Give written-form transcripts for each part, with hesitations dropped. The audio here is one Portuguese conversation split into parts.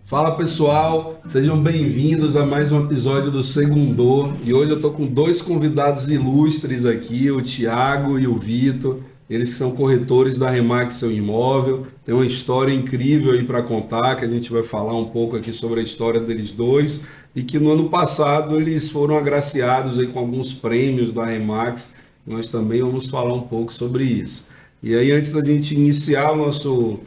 Fala pessoal, sejam bem-vindos a mais um episódio do Segundô. E hoje eu estou com dois convidados ilustres aqui, o Thiago e o Vitor. Eles são corretores da Remax Seu Imóvel. Tem uma história incrível aí para contar, que a gente vai falar um pouco aqui sobre a história deles dois. E que no ano passado eles foram agraciados aí com alguns prêmios da Remax. Nós também vamos falar um pouco sobre isso. E aí, antes da gente iniciar o nosso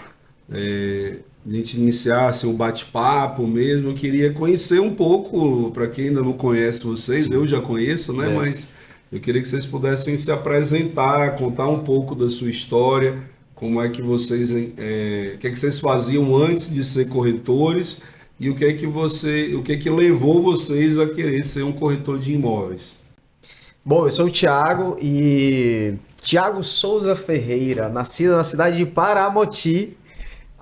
a gente iniciasse um bate-papo mesmo, eu queria conhecer um pouco, para quem ainda não conhece vocês, eu já conheço, né? É. Mas eu queria que vocês pudessem se apresentar, contar um pouco da sua história, como é que vocês, o que é que vocês faziam antes de ser corretores e o que é que levou vocês a querer ser um corretor de imóveis. Bom, eu sou o Thiago e Thiago Souza Ferreira, nascido na cidade de Paramoti,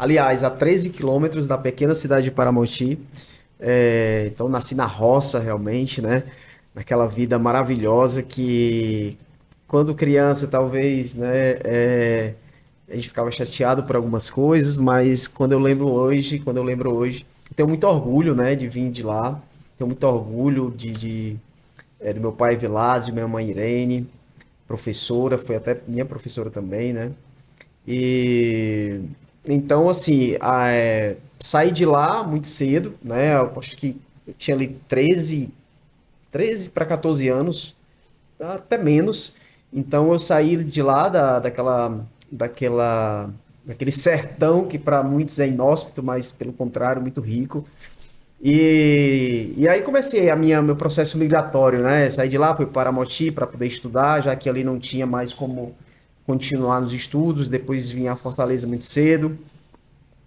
aliás, a 13 quilômetros da pequena cidade de Paramoti. Então, nasci na roça realmente, né? Naquela vida maravilhosa que, quando criança, talvez, né? A gente ficava chateado por algumas coisas, mas quando eu lembro hoje, eu tenho muito orgulho, né? De vir de lá. Tenho muito orgulho do meu pai Vilásio, minha mãe Irene, professora, foi até minha professora também, né? E então, assim, saí de lá muito cedo, né? Eu acho que eu tinha ali 13 para 14 anos, até menos. Então eu saí de lá daquele sertão que para muitos é inóspito, mas pelo contrário, muito rico. E aí comecei meu processo migratório, né? Saí de lá, fui para Moti para poder estudar, já que ali não tinha mais como continuar nos estudos. Depois vim a Fortaleza muito cedo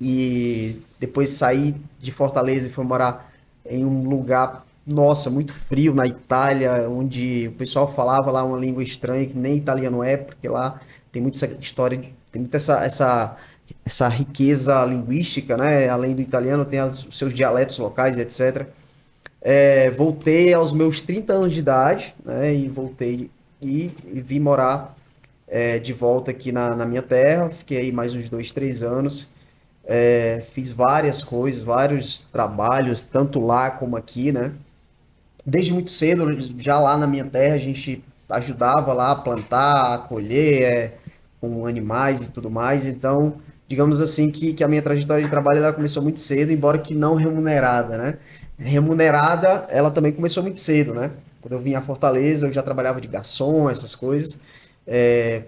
e depois saí de Fortaleza e fui morar em um lugar, nossa, muito frio na Itália, onde o pessoal falava lá uma língua estranha que nem italiano é, porque lá tem muita essa história, tem muita essa riqueza linguística, né? Além do italiano, tem os seus dialetos locais, etc. Voltei aos meus 30 anos de idade, né? E voltei e vim morar de volta aqui na minha terra. Fiquei aí mais uns 2, 3 anos. Fiz várias coisas, vários trabalhos, tanto lá como aqui, né? Desde muito cedo, já lá na minha terra, a gente ajudava lá a plantar, a colher, com animais e tudo mais. Então, digamos assim, que a minha trajetória de trabalho ela começou muito cedo, embora que não remunerada, né? Remunerada, ela também começou muito cedo, né? Quando eu vim a Fortaleza, eu já trabalhava de garçom, essas coisas.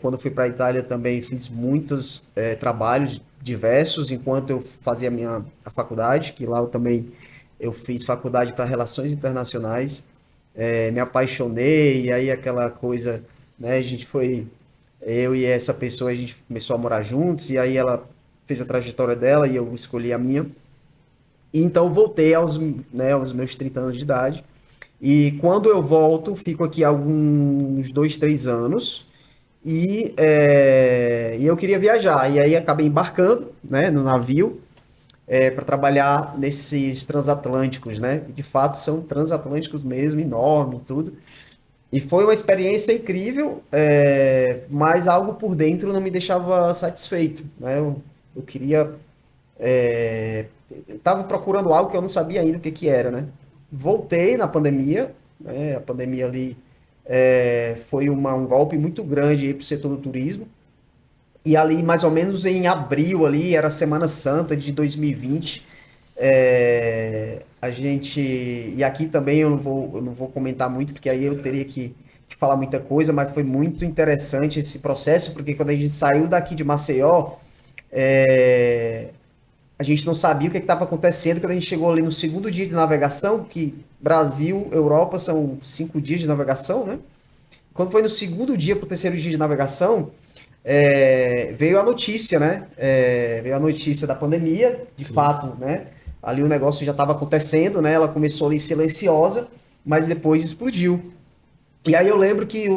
Quando eu fui para a Itália também fiz muitos trabalhos diversos enquanto eu fazia a faculdade, que lá eu fiz faculdade para relações internacionais. Me apaixonei e aí aquela coisa, né? Eu e essa pessoa a gente começou a morar juntos e aí ela fez a trajetória dela e eu escolhi a minha. E então voltei aos meus 30 anos de idade. E quando eu volto, fico aqui alguns 2, 3 anos e eu queria viajar. E aí acabei embarcando, né, no navio para trabalhar nesses transatlânticos, né? De fato são transatlânticos mesmo, enorme e tudo. E foi uma experiência incrível, mas algo por dentro não me deixava satisfeito, né? Eu queria, eu estava procurando algo que eu não sabia ainda o que que era, né? Voltei na pandemia, né? A pandemia ali foi um golpe muito grande para o setor do turismo. E ali, mais ou menos em abril, ali, era Semana Santa de 2020. A gente. E aqui também eu não vou comentar muito, porque aí eu teria que falar muita coisa, mas foi muito interessante esse processo, porque quando a gente saiu daqui de Maceió, é, a gente não sabia o que estava acontecendo. Quando a gente chegou ali no segundo dia de navegação, que Brasil, Europa são 5 dias de navegação, né? Quando foi no segundo dia para o terceiro dia de navegação, veio a notícia, né? Veio a notícia da pandemia, de Sim. fato, né? Ali o negócio já estava acontecendo, né? Ela começou ali silenciosa, mas depois explodiu. E aí eu lembro que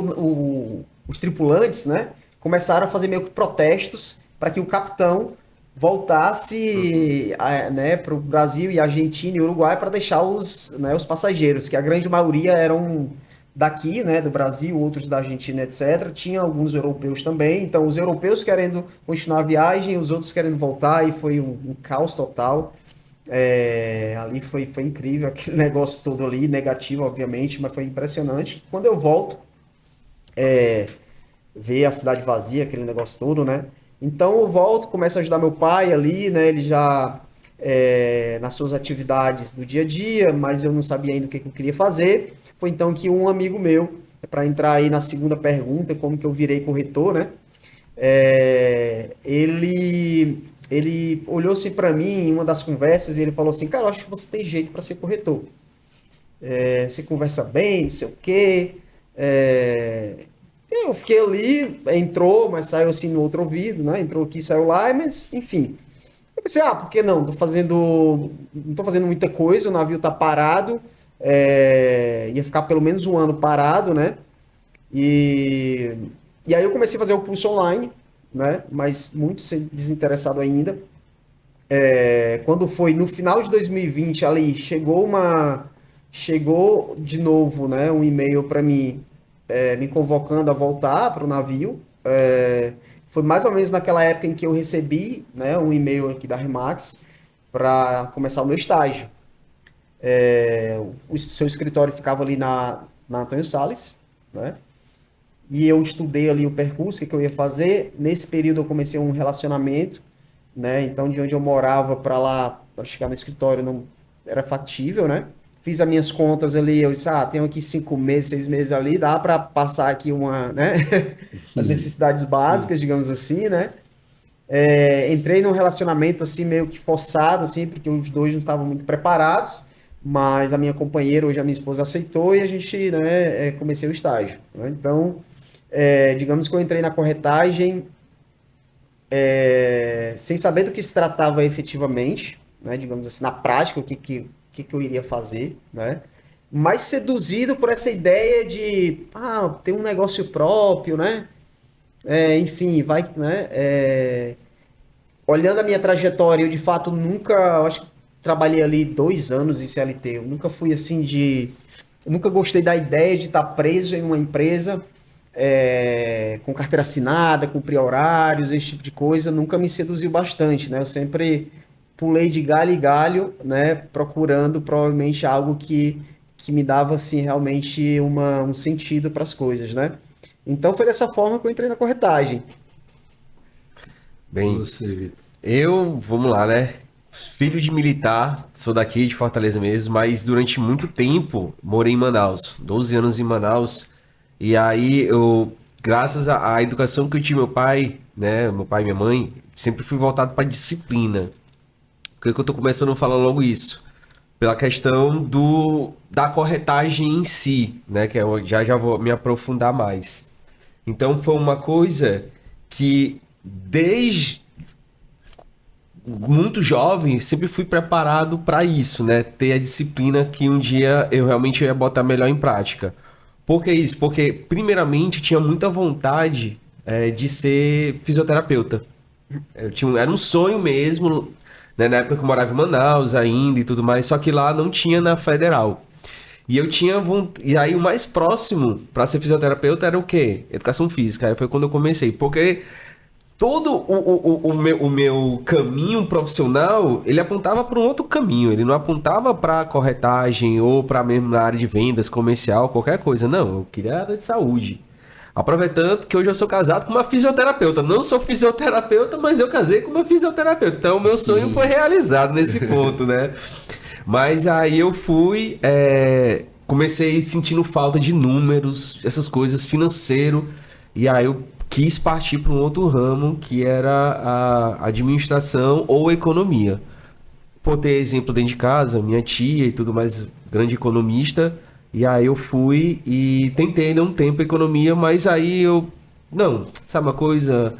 os tripulantes, né? Começaram a fazer meio que protestos para que o capitão voltasse, né, para o Brasil e Argentina e Uruguai para deixar os passageiros, que a grande maioria eram daqui, né, do Brasil, outros da Argentina, etc. Tinha alguns europeus também, então os europeus querendo continuar a viagem, os outros querendo voltar, e foi um caos total. Ali foi incrível, aquele negócio todo ali, negativo, obviamente, mas foi impressionante. Quando eu volto, ver a cidade vazia, aquele negócio todo, né? Então eu volto, começo a ajudar meu pai ali, né? Ele já nas suas atividades do dia a dia, mas eu não sabia ainda o que eu queria fazer. Foi então que um amigo meu, para entrar aí na segunda pergunta, como que eu virei corretor, né? Ele olhou assim para mim em uma das conversas e ele falou assim, cara, eu acho que você tem jeito para ser corretor. Você conversa bem, não sei o quê. Eu fiquei ali, entrou, mas saiu assim no outro ouvido, né? Entrou aqui, saiu lá, mas enfim. Eu pensei, por que não? Não tô fazendo muita coisa, o navio tá parado, ia ficar pelo menos um ano parado, né? E, e aí eu comecei a fazer o curso online, né? Mas muito desinteressado ainda. Quando foi no final de 2020 ali, chegou de novo, né? Um e-mail para mim, me convocando a voltar para o navio. Foi mais ou menos naquela época em que eu recebi, né, um e-mail aqui da Remax para começar o meu estágio. O seu escritório ficava ali na Antônio Salles, né? E eu estudei ali o percurso, o que eu ia fazer. Nesse período eu comecei um relacionamento, né? Então de onde eu morava para lá, para chegar no escritório, não era factível, né? Fiz as minhas contas ali, eu disse, tenho aqui 5 meses, 6 meses ali, dá para passar aqui né? As necessidades básicas, digamos assim, né? Entrei num relacionamento assim meio que forçado, assim, porque os dois não estavam muito preparados, mas a minha companheira, hoje a minha esposa, aceitou e a gente, né, comecei o estágio, né? Então, digamos que eu entrei na corretagem sem saber do que se tratava efetivamente, né? Digamos assim, na prática, o que eu iria fazer, né? Mas seduzido por essa ideia de ter um negócio próprio, né? Enfim, vai, né? Olhando a minha trajetória, eu de fato nunca, eu acho que trabalhei ali 2 anos em CLT. Eu nunca fui assim eu nunca gostei da ideia de estar preso em uma empresa com carteira assinada, cumprir horários, esse tipo de coisa. Nunca me seduziu bastante, né? Eu sempre pulei de galho em galho, né? Procurando provavelmente algo que me dava assim realmente um sentido para as coisas, né? Então foi dessa forma que eu entrei na corretagem. Bem, Você, Vitor. vamos lá, né? Filho de militar, sou daqui de Fortaleza mesmo, mas durante muito tempo morei em Manaus, 12 anos em Manaus. E aí graças à educação que eu tive meu pai, né, meu pai e minha mãe, sempre fui voltado para disciplina. Por que eu tô começando a falar logo isso? Pela questão da corretagem em si, né, que eu já vou me aprofundar mais. Então foi uma coisa que desde muito jovem, sempre fui preparado para isso, né? Ter a disciplina que um dia eu realmente ia botar melhor em prática. Por que isso? Porque, primeiramente, tinha muita vontade de ser fisioterapeuta. Era um sonho mesmo, né? Na época que eu morava em Manaus ainda e tudo mais, só que lá não tinha na Federal. E eu tinha vontade. E aí o mais próximo para ser fisioterapeuta era o quê? Educação física. Aí foi quando eu comecei. Porque todo o meu caminho profissional, ele apontava para um outro caminho. Ele não apontava para corretagem ou para mesmo na área de vendas, comercial, qualquer coisa. Não, eu queria a área de saúde. Aproveitando que hoje eu sou casado com uma fisioterapeuta. Não sou fisioterapeuta, mas eu casei com uma fisioterapeuta. Então o meu sonho foi realizado nesse ponto, né? Mas aí eu comecei sentindo falta de números, essas coisas, financeiro. E aí eu quis partir para um outro ramo, que era a administração ou economia. Por ter exemplo dentro de casa, minha tia e tudo mais, grande economista, e aí eu fui e tentei ainda um tempo economia, mas aí não, sabe uma coisa,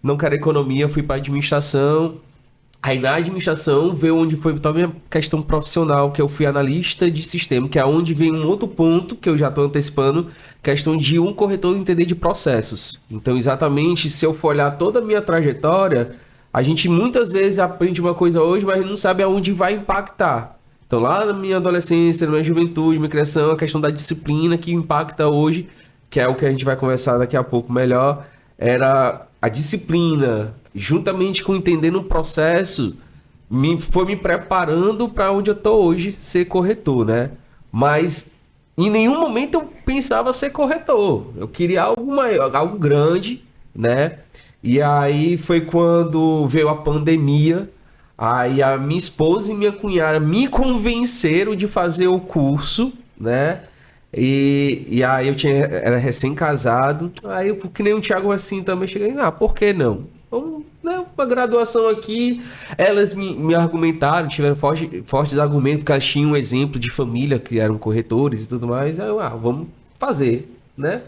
não quero economia, fui para administração. Aí na administração veio onde foi toda a minha questão profissional, que eu fui analista de sistema, que é onde vem um outro ponto que eu já estou antecipando, questão de um corretor entender de processos. Então, exatamente, se eu for olhar toda a minha trajetória, a gente muitas vezes aprende uma coisa hoje, mas não sabe aonde vai impactar. Então, lá na minha adolescência, na minha juventude, minha criação, a questão da disciplina que impacta hoje, que é o que a gente vai conversar daqui a pouco melhor, era a disciplina, juntamente com entendendo o processo, foi me preparando para onde eu tô hoje, ser corretor, né? Mas em nenhum momento eu pensava ser corretor. Eu queria algo maior, algo grande, né? E aí foi quando veio a pandemia. Aí a minha esposa e minha cunhada me convenceram de fazer o curso, né? E aí era recém-casado. Aí eu, que nem o Thiago assim também, cheguei, por que não? Vamos, né, uma graduação aqui. Elas me argumentaram, tiveram fortes argumentos, porque elas tinham um exemplo de família que eram corretores e tudo mais. Aí eu, vamos fazer, né?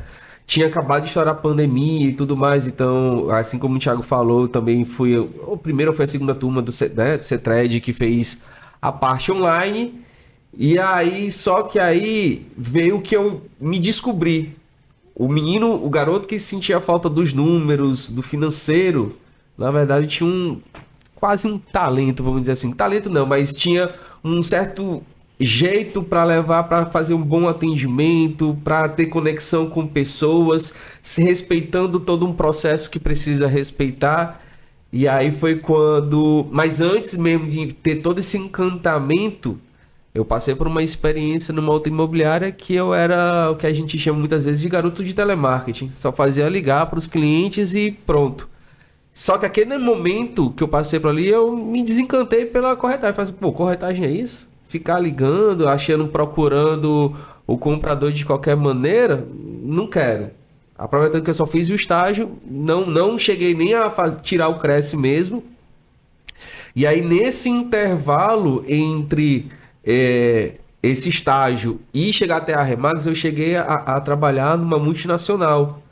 Tinha acabado de estourar a pandemia e tudo mais, então, assim como o Thiago falou, eu também fui. O primeiro foi a segunda turma do CETRED que fez a parte online. E aí, só que aí veio que eu me descobri. O garoto que sentia a falta dos números, do financeiro, na verdade tinha quase um talento, vamos dizer assim. Talento não, mas tinha um certo jeito para levar, para fazer um bom atendimento, para ter conexão com pessoas, se respeitando todo um processo que precisa respeitar. E aí foi quando... Mas antes mesmo de ter todo esse encantamento, eu passei por uma experiência numa outra imobiliária que eu era o que a gente chama muitas vezes de garoto de telemarketing. Só fazia ligar para os clientes e pronto. Só que aquele momento que eu passei por ali, eu me desencantei pela corretagem. Falei assim, corretagem é isso? Ficar ligando, procurando o comprador de qualquer maneira? Não quero. Aproveitando que eu só fiz o estágio, não cheguei nem a tirar o Cresce mesmo. E aí, nesse intervalo entre esse estágio e chegar até a Remax, eu cheguei a trabalhar numa multinacional.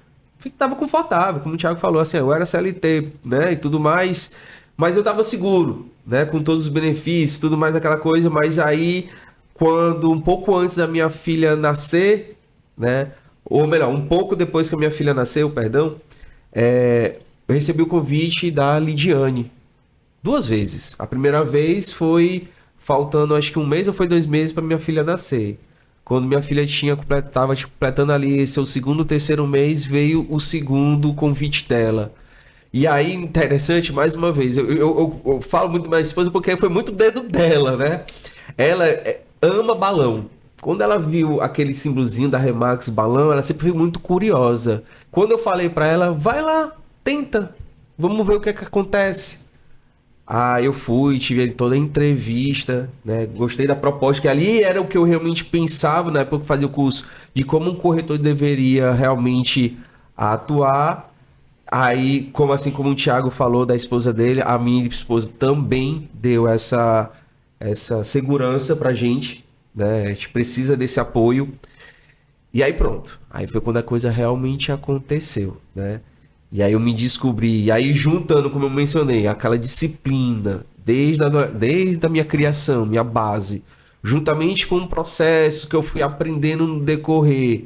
Estava confortável, como o Thiago falou, assim, eu era CLT, né, e tudo mais, mas eu estava seguro, né, com todos os benefícios, tudo mais aquela coisa. Mas aí, quando um pouco antes da minha filha nascer, né, ou melhor, um pouco depois que a minha filha nasceu, perdão, eu recebi o convite da Lidiane 2 vezes. A primeira vez foi faltando acho que 1 mês ou foi 2 meses para minha filha nascer. Quando minha filha estava completando ali seu 2º, 3º mês, veio o segundo convite dela. E aí, interessante, mais uma vez, eu falo muito da minha esposa porque foi muito dedo dela, né? Ela ama balão. Quando ela viu aquele símbolozinho da Remax balão, ela sempre foi muito curiosa. Quando eu falei para ela, vai lá, tenta, vamos ver o que acontece. Eu fui, tive toda a entrevista, né? Gostei da proposta, que ali era o que eu realmente pensava na época que fazia o curso, de como um corretor deveria realmente atuar. Aí, como o Thiago falou da esposa dele, a minha esposa também deu essa segurança pra gente, né? A gente precisa desse apoio. E aí pronto. Aí foi quando a coisa realmente aconteceu, né? E aí eu me descobri, e aí juntando, como eu mencionei, aquela disciplina, desde a minha criação, minha base, juntamente com o processo que eu fui aprendendo no decorrer,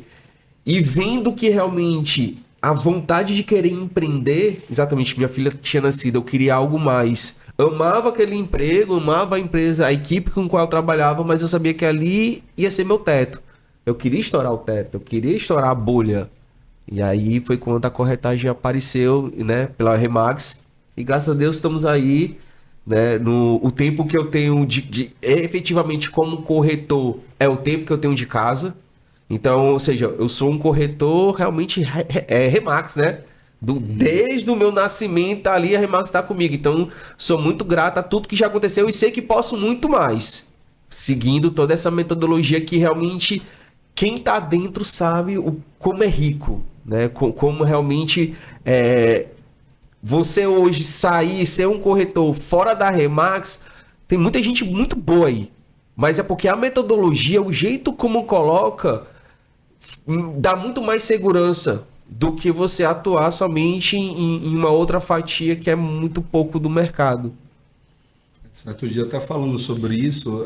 e vendo que realmente a vontade de querer empreender, exatamente, minha filha tinha nascido, eu queria algo mais. Amava aquele emprego, amava a empresa, a equipe com a qual eu trabalhava, mas eu sabia que ali ia ser meu teto. Eu queria estourar o teto, eu queria estourar a bolha. E aí foi quando a corretagem apareceu, né, pela Remax. E graças a Deus estamos aí, né, o tempo que eu tenho efetivamente como corretor é o tempo que eu tenho de casa. Então, ou seja, eu sou um corretor realmente Remax, né? Desde o meu nascimento ali, a Remax está comigo. Então, sou muito grato a tudo que já aconteceu e sei que posso muito mais. Seguindo toda essa metodologia que realmente quem está dentro sabe como é rico, né? Como realmente você hoje sair, ser um corretor fora da Remax, tem muita gente muito boa aí. Mas é porque a metodologia, o jeito como coloca, dá muito mais segurança do que você atuar somente em uma outra fatia que é muito pouco do mercado. Certo dia até falando sobre isso,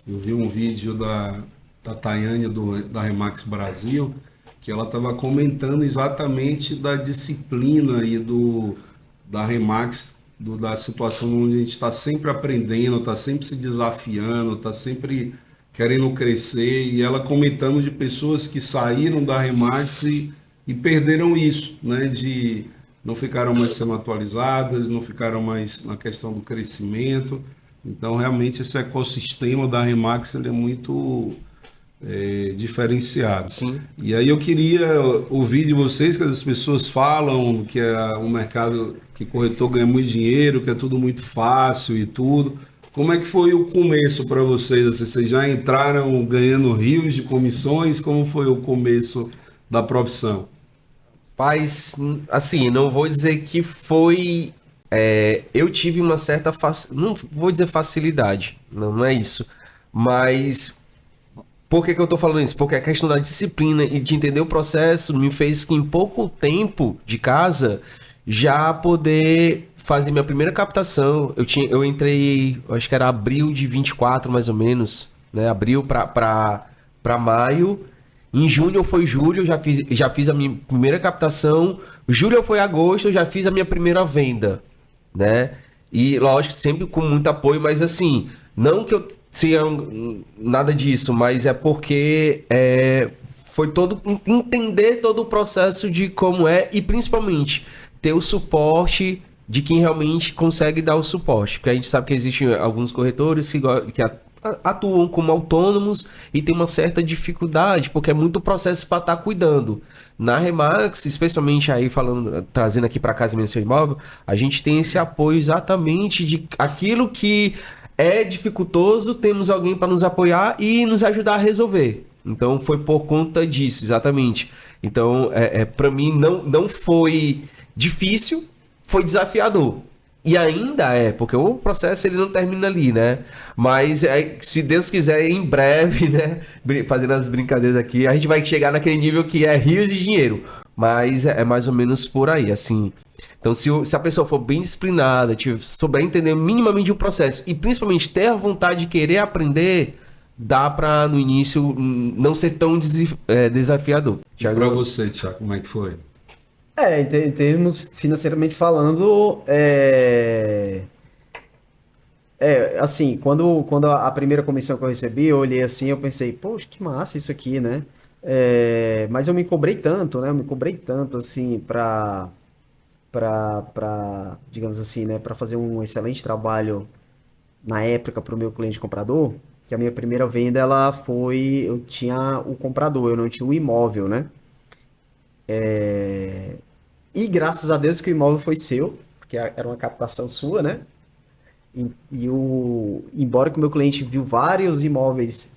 eu vi um vídeo da Tayane da Remax Brasil, que ela estava comentando exatamente da disciplina e da Remax, da situação onde a gente está sempre aprendendo, está sempre se desafiando, está sempre querendo crescer, e ela comentando de pessoas que saíram da Remax e perderam isso, né? De não ficaram mais sendo atualizadas, não ficaram mais na questão do crescimento. Então, realmente, esse ecossistema da Remax ele é muito diferenciado. Sim. E aí eu queria ouvir de vocês, que as pessoas falam que é um mercado que corretor ganha muito dinheiro, que é tudo muito fácil e tudo. Como é que foi o começo para vocês? Assim, vocês já entraram ganhando rios de comissões? Como foi o começo da profissão? Mas, assim, não vou dizer que foi. Eu tive uma certa. Não vou dizer facilidade, não é isso. Mas. Por que eu tô falando isso? Porque a questão da disciplina e de entender o processo me fez que em pouco tempo de casa já poder fazer minha primeira captação. Eu entrei, acho que era abril de 24 mais ou menos, né? Abril para maio. Em junho foi julho, eu já fiz a minha primeira captação. Julho foi agosto, eu já fiz a minha primeira venda, né? E lógico, sempre com muito apoio, mas assim, não que eu seja nada disso, mas é porque foi todo entender todo o processo de como é e principalmente ter o suporte de quem realmente consegue dar o suporte, porque a gente sabe que existem alguns corretores que atuam como autônomos e tem uma certa dificuldade, porque é muito processo para estar cuidando. Na Remax, especialmente aí falando, trazendo aqui para Casa Minha Seu Imóvel, a gente tem esse apoio exatamente de aquilo que é dificultoso, temos alguém para nos apoiar e nos ajudar a resolver. Então foi por conta disso, exatamente. Então, para mim não foi difícil, foi desafiador. E ainda porque o processo ele não termina ali, né? Mas se Deus quiser, em breve, né? Fazendo as brincadeiras aqui, a gente vai chegar naquele nível que é rios de dinheiro. Mas é mais ou menos por aí, assim. Então, se a pessoa for bem disciplinada, souber entender minimamente o processo e principalmente ter a vontade de querer aprender, dá para no início não ser tão desafiador. E para você, Thiago, como é que foi? Em termos financeiramente falando, assim, quando a primeira comissão que eu recebi, eu olhei assim, eu pensei, poxa, que massa isso aqui, né? Mas eu me cobrei tanto, né? Eu me cobrei tanto, assim, digamos assim, né? Para fazer um excelente trabalho na época para o meu cliente comprador, que a minha primeira venda, eu tinha o comprador, eu não tinha o imóvel, né? E graças a Deus que o imóvel foi seu, porque era uma captação sua, né? Embora que o meu cliente viu vários imóveis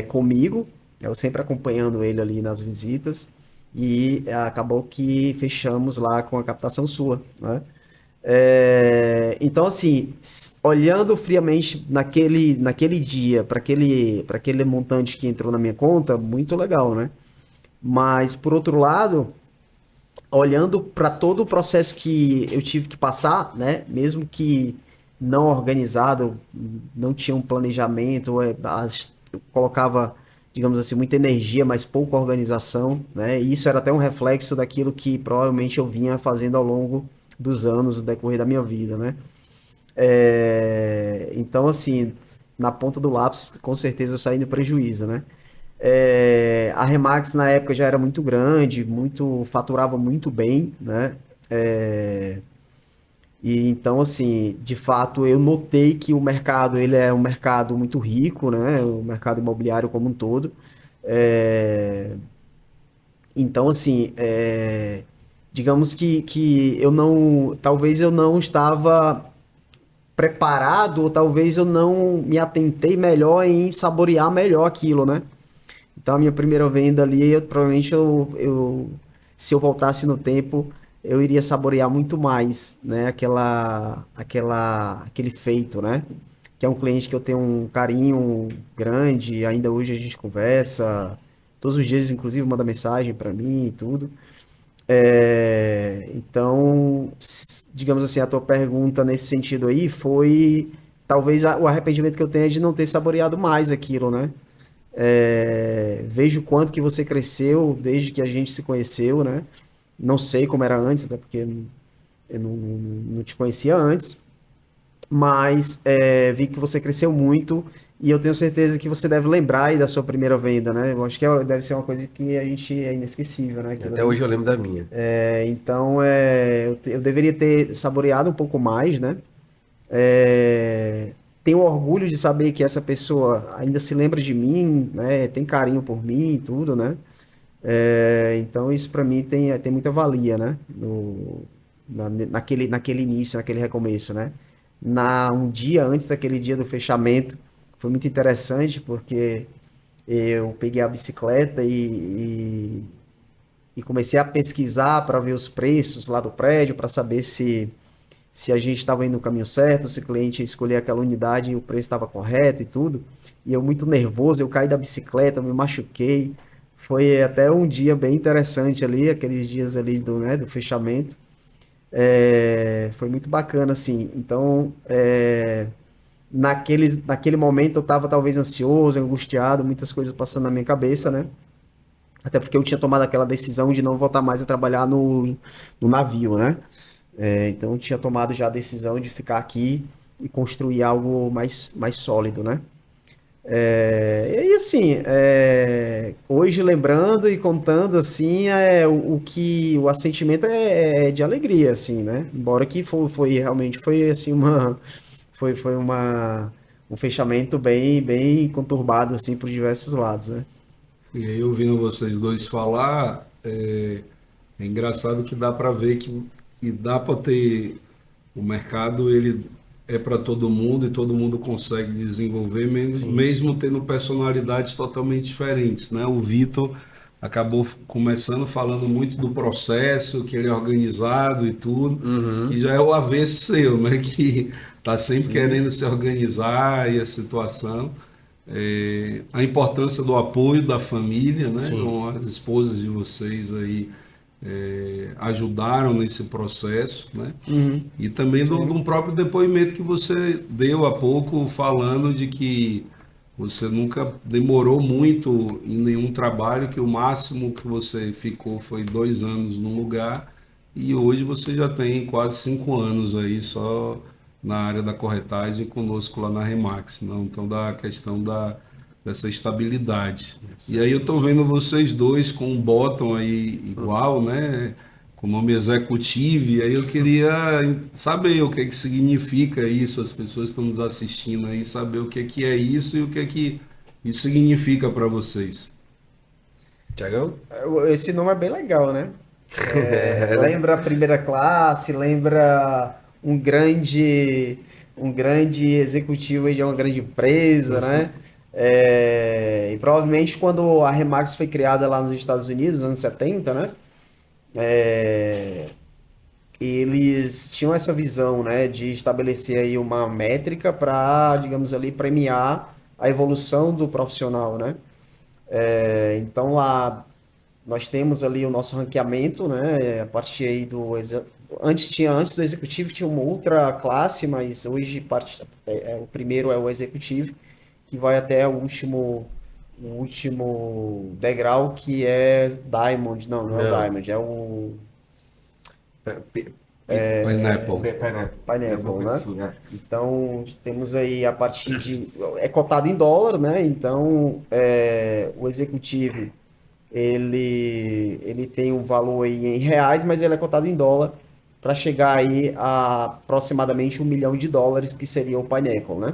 comigo, eu sempre acompanhando ele ali nas visitas, e acabou que fechamos lá com a captação sua, né? Então, assim, olhando friamente naquele dia, para aquele montante que entrou na minha conta, muito legal, né? Mas, por outro lado, olhando para todo o processo que eu tive que passar, né? Mesmo que não organizado, não tinha um planejamento, eu colocava, digamos assim, muita energia, mas pouca organização, né? E isso era até um reflexo daquilo que provavelmente eu vinha fazendo ao longo dos anos, no decorrer da minha vida, né? Então, assim, na ponta do lápis, com certeza eu saí no prejuízo, né? A Remax na época já era muito grande, faturava muito bem, né? E então, assim, de fato, eu notei que o mercado, ele é um mercado muito rico, né? O mercado imobiliário como um todo. Então, assim, digamos que talvez eu não estava preparado, ou talvez eu não me atentei melhor em saborear melhor aquilo, né? Então, a minha primeira venda ali, provavelmente, se eu voltasse no tempo, eu iria saborear muito mais, né? Aquele feito, né? Que é um cliente que eu tenho um carinho grande, ainda hoje a gente conversa, todos os dias, inclusive, manda mensagem para mim e tudo. Então, digamos assim, a tua pergunta nesse sentido aí foi, talvez, o arrependimento que eu tenho é de não ter saboreado mais aquilo, né? Vejo o quanto que você cresceu desde que a gente se conheceu, né? Não sei como era antes, até porque eu não te conhecia antes, mas vi que você cresceu muito e eu tenho certeza que você deve lembrar aí da sua primeira venda, né? Eu acho que deve ser uma coisa que a gente é inesquecível, né? Aquilo Até ali. hoje eu lembro da minha. Então, eu deveria ter saboreado um pouco mais, né? É, tenho orgulho de saber que essa pessoa ainda se lembra de mim, né? Tem carinho por mim e tudo, né? Então, isso para mim tem muita valia, né? Naquele início, naquele recomeço, né? Um dia antes daquele dia do fechamento, foi muito interessante porque eu peguei a bicicleta e comecei a pesquisar para ver os preços lá do prédio, para saber se a gente estava indo no caminho certo, se o cliente escolher aquela unidade e o preço estava correto e tudo. E eu muito nervoso, eu caí da bicicleta, me machuquei. Foi até um dia bem interessante ali, aqueles dias ali do fechamento. Foi muito bacana, assim. Então, naquele momento eu estava talvez ansioso, angustiado, muitas coisas passando na minha cabeça, né? Até porque eu tinha tomado aquela decisão de não voltar mais a trabalhar no navio, né? Então eu tinha tomado já a decisão de ficar aqui e construir algo mais sólido, né? E assim, hoje lembrando e contando assim, o assentimento é de alegria, assim, né? Embora que realmente foi assim um fechamento bem conturbado assim por diversos lados, né? E aí, ouvindo vocês dois falar, é engraçado que dá para ver que dá para ter o mercado, ele é para todo mundo e todo mundo consegue desenvolver, mesmo tendo personalidades totalmente diferentes, né? O Vitor acabou começando falando muito do processo, que ele é organizado e tudo, que já é o avesso seu, né? Que tá sempre querendo se organizar e a situação. A importância do apoio da família, né? Sim. Então, as esposas de vocês aí ajudaram nesse processo, né? E também de um próprio depoimento que você deu há pouco, falando de que você nunca demorou muito em nenhum trabalho, que o máximo que você ficou foi 2 anos num lugar, e hoje você já tem quase 5 anos aí só na área da corretagem conosco lá na Remax, não? Então, da questão dessa estabilidade. E aí eu estou vendo vocês dois com um bottom aí igual, né? Com o nome executivo, e aí eu queria saber o que é que significa isso, as pessoas que estão nos assistindo aí, saber o que é isso e o que é que isso significa para vocês. Tiagão? Esse nome é bem legal, né? Lembra a primeira classe, lembra um grande executivo aí de uma grande empresa, né? E provavelmente quando a Remax foi criada lá nos Estados Unidos, nos anos 70, né? Eles tinham essa visão, né, de estabelecer aí uma métrica para, digamos ali, premiar a evolução do profissional, né? Então lá nós temos ali o nosso ranqueamento, né? A partir aí antes do executivo tinha uma outra classe, mas hoje o primeiro é o executivo, que vai até o último degrau, que é Diamond. Não é o Não. Diamond, é o Pineapple. Pineapple, né? Assim, né? Então, temos aí a partir de... É cotado em dólar, né? Então, o executivo, ele tem um valor aí em reais, mas ele é cotado em dólar para chegar aí a aproximadamente US$ 1 milhão, que seria o Pineapple, né?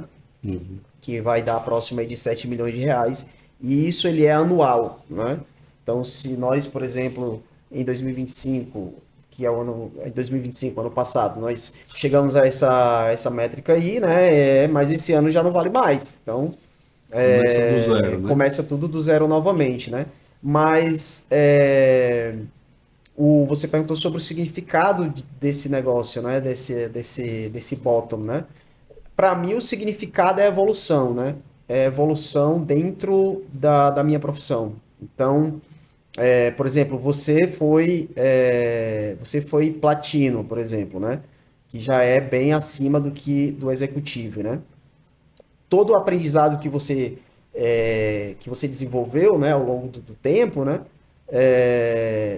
Que vai dar próximo aí de 7 milhões de reais. E isso ele é anual, né? Então, se nós, por exemplo, em 2025, que é o ano, em 2025, ano passado, nós chegamos a essa métrica aí, né? Mas esse ano já não vale mais. Então, Começa do zero, né? começa tudo do zero novamente, né? Mas você perguntou sobre o significado desse negócio, né? Desse bottom, né? Para mim, o significado é evolução, né? É evolução dentro da minha profissão. Então, por exemplo, você foi platino, por exemplo, né? Que já é bem acima do executivo, né? Todo o aprendizado que você desenvolveu, né, ao longo do tempo, né?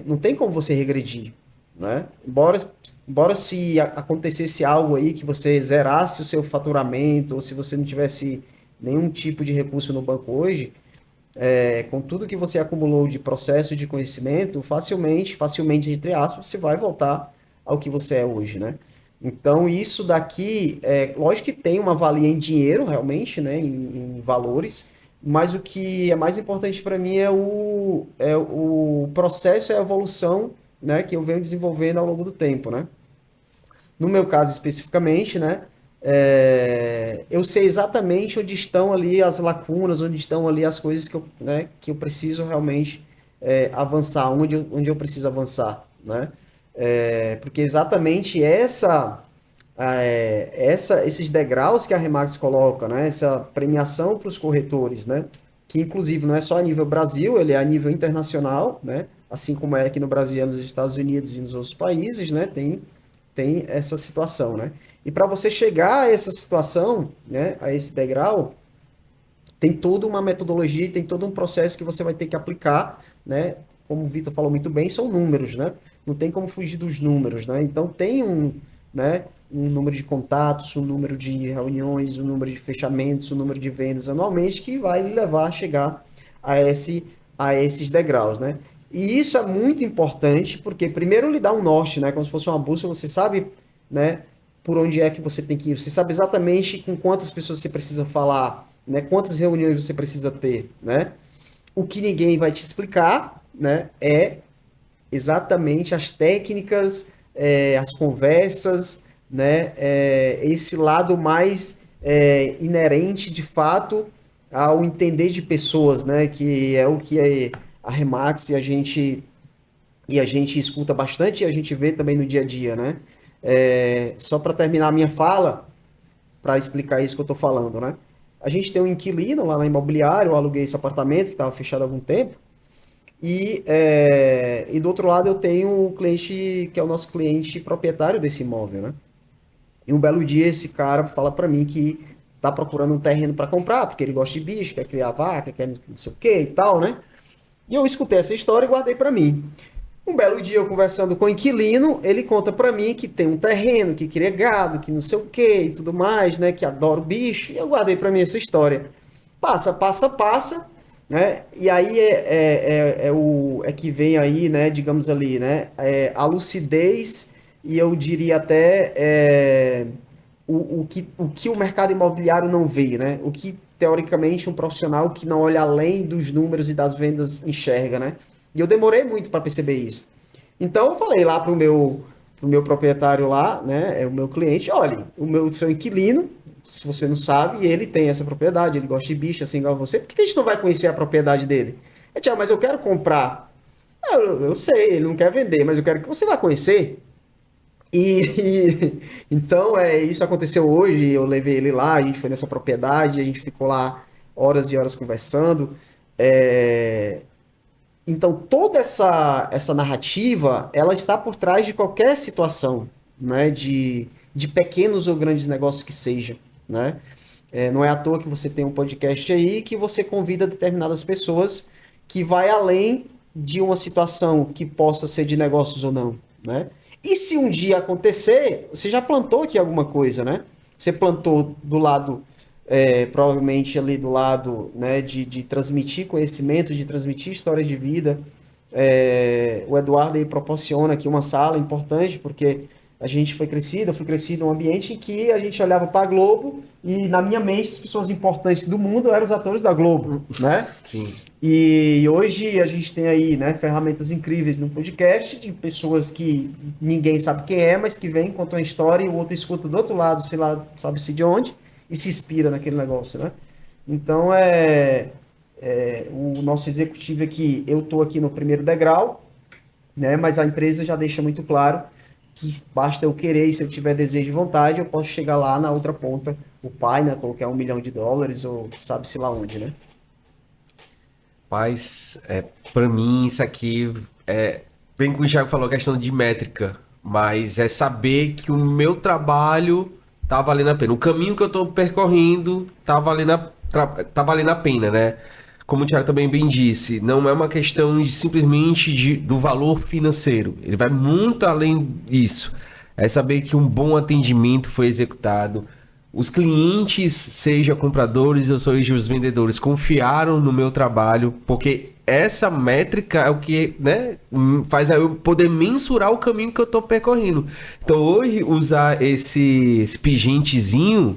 Não tem como você regredir, né? Embora se acontecesse algo aí que você zerasse o seu faturamento, ou se você não tivesse nenhum tipo de recurso no banco hoje, com tudo que você acumulou de processo de conhecimento, facilmente, entre aspas, você vai voltar ao que você é hoje, né? Então, isso daqui, lógico que tem uma valia em dinheiro, realmente, né, em valores, mas o que é mais importante para mim é o processo e a evolução, né, que eu venho desenvolvendo ao longo do tempo, né? No meu caso especificamente, né, eu sei exatamente onde estão ali as lacunas, onde estão ali as coisas que eu preciso realmente avançar, onde eu preciso avançar, né? Porque exatamente esses degraus que a Remax coloca, né? Essa premiação para os corretores, né? Que inclusive não é só a nível Brasil, ele é a nível internacional, né? Assim como é aqui no Brasil, nos Estados Unidos e nos outros países, né? Tem essa situação, né? E para você chegar a essa situação, né? A esse degrau, tem toda uma metodologia, tem todo um processo que você vai ter que aplicar, né? Como o Vitor falou muito bem, são números, né? Não tem como fugir dos números, né? Então tem né, um número de contatos, um número de reuniões, um número de fechamentos, um número de vendas anualmente que vai lhe levar a chegar a esses degraus, né? E isso é muito importante porque primeiro lhe dá um norte, né? Como se fosse uma bússola, você sabe, né? Por onde é que você tem que ir. Você sabe exatamente com quantas pessoas você precisa falar, né? Quantas reuniões você precisa ter, né? O que ninguém vai te explicar, né? É exatamente as técnicas, as conversas, né? Esse lado mais inerente, de fato, ao entender de pessoas, né? Que é o que a Remax e a gente escuta bastante e a gente vê também no dia a dia, né? Só para terminar a minha fala, para explicar isso que eu estou falando, né? A gente tem um inquilino lá na imobiliária, eu aluguei esse apartamento que estava fechado há algum tempo, e do outro lado eu tenho o cliente que é o nosso cliente proprietário desse imóvel, né? E um belo dia esse cara fala para mim que tá procurando um terreno para comprar, porque ele gosta de bicho, quer criar vaca, quer não sei o que e tal, né? E eu escutei essa história e guardei para mim. Um belo dia eu conversando com o inquilino, ele conta para mim que tem um terreno, que cria gado, que não sei o que e tudo mais, né? Que adora o bicho. E eu guardei para mim essa história. Passa, né? E aí é que vem aí, né? Digamos ali, né? A lucidez e eu diria até o que o mercado imobiliário não vê, né? O que teoricamente um profissional que não olha além dos números e das vendas enxerga, né? E eu demorei muito para perceber isso. Então eu falei lá pro meu proprietário lá, né, o meu cliente, olha, o seu inquilino, se você não sabe, ele tem essa propriedade, ele gosta de bicho assim igual você, por que a gente não vai conhecer a propriedade dele? Tiago, mas eu quero comprar. Eu sei, ele não quer vender, mas eu quero que você vá conhecer. Então, isso aconteceu hoje, eu levei ele lá, a gente foi nessa propriedade, a gente ficou lá horas e horas conversando. É, Então, toda essa narrativa, ela está por trás de qualquer situação, né? De pequenos ou grandes negócios que seja, né? Não é à toa que você tem um podcast aí que você convida determinadas pessoas que vai além de uma situação que possa ser de negócios ou não, né? E se um dia acontecer, você já plantou aqui alguma coisa, né? Você plantou do lado provavelmente ali do lado, né, de transmitir conhecimento, de transmitir histórias de vida. O Eduardo aí proporciona aqui uma sala importante, porque a gente eu fui crescido num ambiente em que a gente olhava para a Globo e na minha mente as pessoas importantes do mundo eram os atores da Globo, né? Sim. E hoje a gente tem aí, né, ferramentas incríveis no podcast de pessoas que ninguém sabe quem é, mas que vem, conta uma história e o outro escuta do outro lado, sei lá, sabe-se de onde, e se inspira naquele negócio, né? Então, o nosso executivo aqui, eu estou aqui no primeiro degrau, né? Mas a empresa já deixa muito claro que basta eu querer e se eu tiver desejo e vontade, eu posso chegar lá na outra ponta, o pai, né? Colocar $1 milhão ou sabe-se lá onde, né? Mas, para mim, isso aqui bem como o Thiago falou, questão de métrica, mas é saber que o meu trabalho tá valendo a pena. O caminho que eu tô percorrendo tá valendo a pena, né? como o Thiago também bem disse, não é uma questão simplesmente do valor financeiro. Ele vai muito além disso. É saber que um bom atendimento foi executado. Os clientes, seja compradores ou seja os vendedores, confiaram no meu trabalho, porque essa métrica é o que, né, faz eu poder mensurar o caminho que eu estou percorrendo. Então, hoje, usar esse pigentezinho,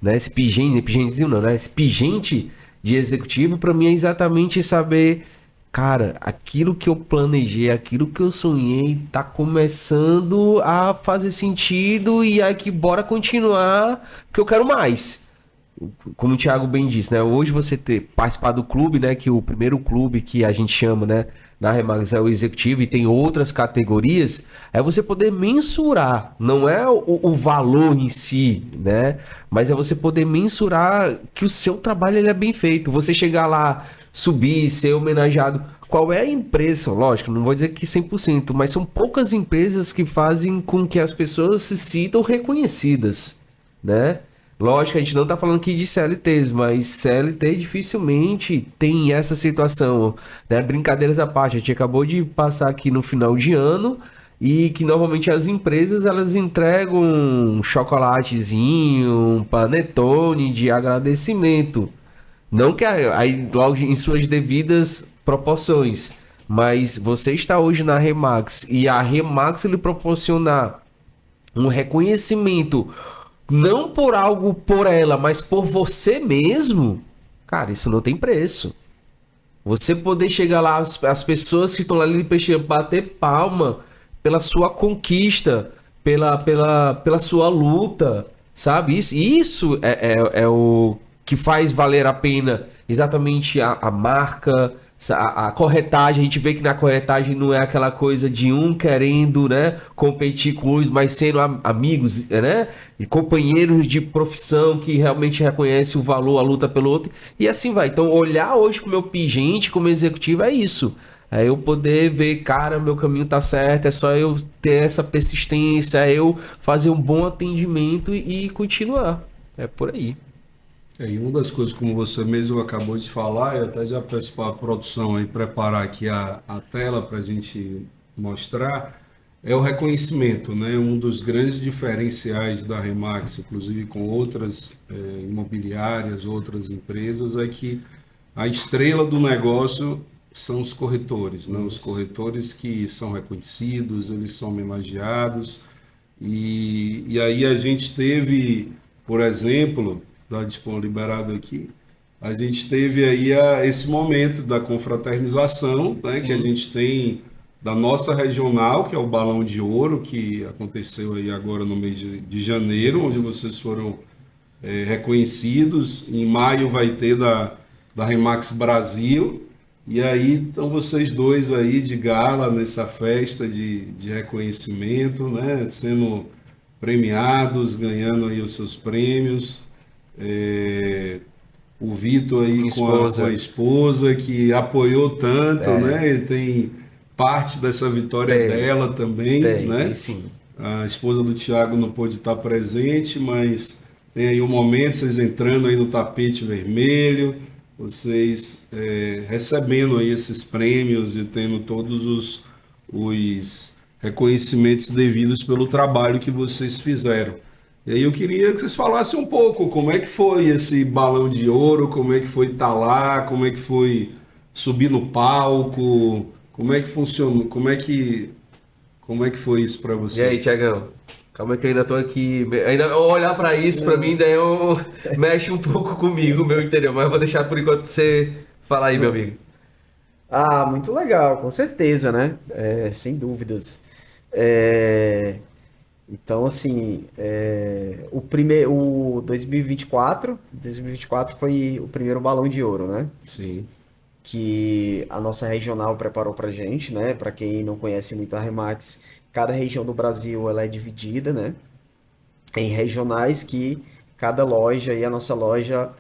né, esse pigentezinho não, né, esse pigente de executivo, para mim é exatamente saber, cara, aquilo que eu planejei, aquilo que eu sonhei, tá começando a fazer sentido e aqui bora continuar, porque eu quero mais. Como o Thiago bem disse, né? Hoje você ter participado do clube, né? Que o primeiro clube que a gente chama, né? Na Remax é o executivo e tem outras categorias, é você poder mensurar, não é o valor em si, né? Mas é você poder mensurar que o seu trabalho ele é bem feito. Você chegar lá, subir, ser homenageado. Qual é a empresa? Lógico, não vou dizer que 100%, mas são poucas empresas que fazem com que as pessoas se sintam reconhecidas, né? Lógico, a gente não tá falando aqui de CLTs, mas CLT dificilmente tem essa situação, né? Brincadeiras à parte, a gente acabou de passar aqui no final de ano e que normalmente as empresas elas entregam um chocolatezinho, um panetone de agradecimento. Não que aí logo em suas devidas proporções, mas você está hoje na Remax e a Remax lhe proporcionar um reconhecimento não por algo por ela, mas por você mesmo, cara, isso não tem preço. Você poder chegar lá, as pessoas que estão lá ali prestigiando, bater palma pela sua conquista, pela sua luta, sabe? Isso é o que faz valer a pena exatamente a marca, a corretagem. A gente vê que na corretagem não é aquela coisa de um querendo, né, competir com os, mas sendo amigos, né, e companheiros de profissão que realmente reconhece o valor, a luta pelo outro, e assim vai. Então, olhar hoje pro meu pingente como executivo é isso. É eu poder ver, cara, meu caminho tá certo, é só eu ter essa persistência, é eu fazer um bom atendimento e continuar. É por aí. E uma das coisas, como você mesmo acabou de falar, eu até já peço para a produção aí preparar aqui a tela para a gente mostrar, é o reconhecimento, né? Um dos grandes diferenciais da Remax, inclusive com outras imobiliárias, outras empresas, é que a estrela do negócio são os corretores, né? Os corretores que são reconhecidos, eles são homenageados, e aí a gente teve, por exemplo, está liberado aqui, a gente teve aí esse momento da confraternização, né, que a gente tem da nossa regional, que é o Balão de Ouro, que aconteceu aí agora no mês de janeiro, onde vocês foram reconhecidos. Em maio vai ter da Remax Brasil, e aí estão vocês dois aí de gala nessa festa de reconhecimento, né, sendo premiados, ganhando aí os seus prêmios. O Vitor aí com a esposa que apoiou tanto, né? Ele tem parte dessa vitória dela também, né? Tem sim. A esposa do Thiago não pôde estar presente, mas tem aí um momento, vocês entrando aí no tapete vermelho, vocês recebendo aí esses prêmios e tendo todos os reconhecimentos devidos pelo trabalho que vocês fizeram. E aí eu queria que vocês falassem um pouco como é que foi esse Balão de Ouro, como é que foi estar lá, como é que foi subir no palco, como é que funcionou, como é que foi isso para vocês? E aí, Thiagão? Calma que eu ainda tô aqui. Ainda olhar para isso, para mim, daí eu mexe um pouco comigo, meu interior, mas eu vou deixar por enquanto você falar aí, meu amigo. Ah, muito legal, com certeza, né? Sem dúvidas. Então, assim, o 2024 foi o primeiro Balão de Ouro, né? Sim. Que a nossa regional preparou pra gente, né? Para quem não conhece muito a Remax, cada região do Brasil ela é dividida, né? Em regionais que cada loja, e a nossa loja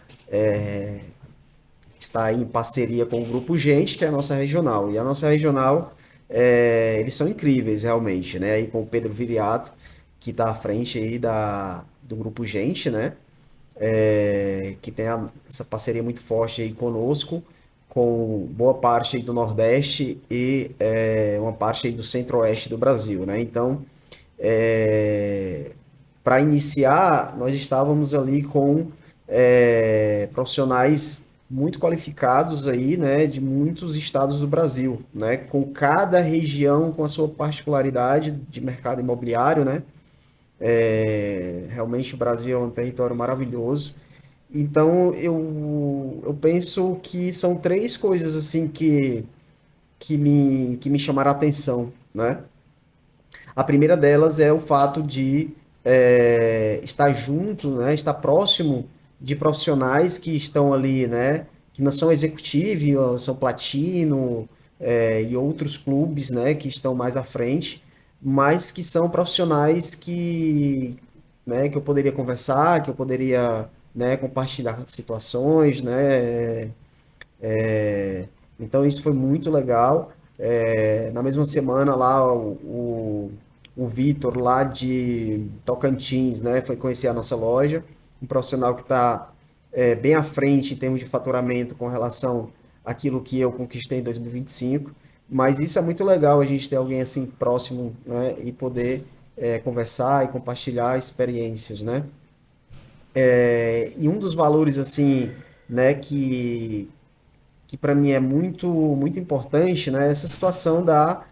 está em parceria com o Grupo Gente, que é a nossa regional. E a nossa regional, eles são incríveis, realmente, né? Aí com o Pedro Viriato, que está à frente aí do Grupo Gente, né? Que tem essa parceria muito forte aí conosco, com boa parte aí do Nordeste e uma parte aí do Centro-Oeste do Brasil, né? Então, para iniciar, nós estávamos ali com profissionais muito qualificados aí, né, de muitos estados do Brasil, né, com cada região com a sua particularidade de mercado imobiliário, né? Realmente o Brasil é um território maravilhoso. Então eu penso que são três coisas assim que me chamaram a atenção, né? A primeira delas é o fato de estar junto, né, estar próximo de profissionais que estão ali, né, que não são executivo, são platino, e outros clubes, né, que estão mais à frente, mas que são profissionais né, que eu poderia conversar, que eu poderia, né, compartilhar situações, né, então isso foi muito legal. Na mesma semana lá o Vitor lá de Tocantins, né, foi conhecer a nossa loja, um profissional que está bem à frente em termos de faturamento com relação àquilo que eu conquistei em 2025. Mas isso é muito legal, a gente ter alguém assim próximo, né, e poder conversar e compartilhar experiências, né? E um dos valores assim, né, que para mim é muito importante, né, essa situação da,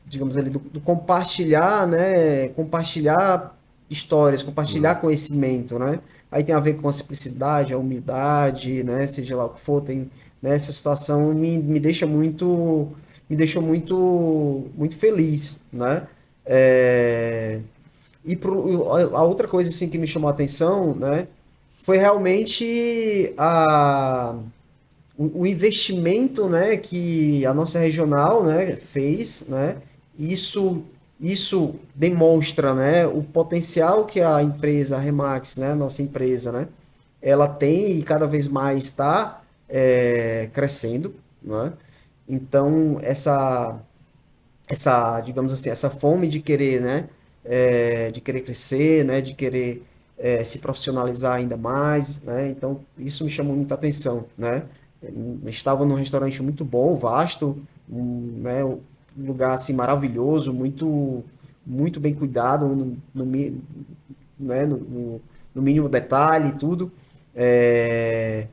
digamos ali, do compartilhar, né, compartilhar histórias, compartilhar conhecimento, né? Aí tem a ver com a simplicidade, a humildade, né, seja lá o que for, tem, né, essa situação me deixa me deixou muito feliz, né? É, a outra coisa assim que me chamou a atenção, né, foi realmente o investimento, né, que a nossa regional, né, fez, né, isso, isso demonstra, né, o potencial que a empresa, a Remax, né, nossa empresa, né, ela tem e cada vez mais está crescendo, né? Então, digamos assim, essa fome de querer, né, de querer crescer, né, de querer se profissionalizar ainda mais, né, então isso me chamou muita atenção, né. Eu estava num restaurante muito bom, vasto, né, um lugar assim maravilhoso, muito bem cuidado, né, no mínimo detalhe e tudo. É,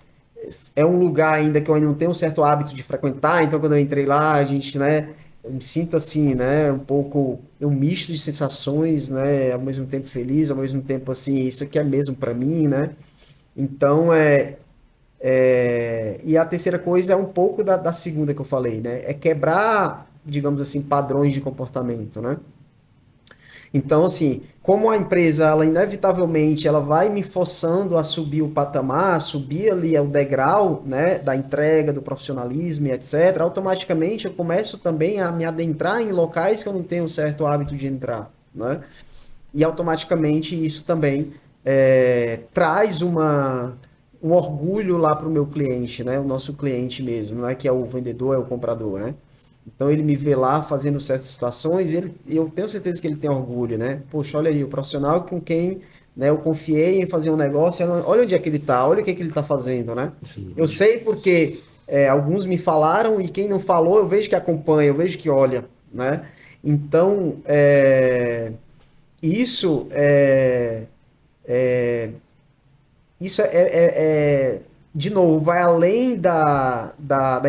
é um lugar ainda que eu ainda não tenho um certo hábito de frequentar, então quando eu entrei lá, a gente, né, eu me sinto assim, né, um pouco, um misto de sensações, né, ao mesmo tempo feliz, ao mesmo tempo assim, isso aqui é mesmo para mim, né? Então e a terceira coisa é um pouco da segunda que eu falei, né? É quebrar, digamos assim, padrões de comportamento, né? Então, assim, como a empresa, ela inevitavelmente, ela vai me forçando a subir o patamar, a subir ali o degrau, né, da entrega, do profissionalismo e etc., automaticamente eu começo também a me adentrar em locais que eu não tenho um certo hábito de entrar, né? E automaticamente isso também traz um orgulho lá para o meu cliente, né? O nosso cliente mesmo, não é que é o vendedor, é o comprador, né? Então ele me vê lá fazendo certas situações e eu tenho certeza que ele tem orgulho, né? Poxa, olha aí, o profissional com quem, né, eu confiei em fazer um negócio, olha onde é que ele está, olha o que é que ele está fazendo, né? Sim. Eu sei porque alguns me falaram e quem não falou eu vejo que acompanha, eu vejo que olha, né? Então, isso de novo, vai além da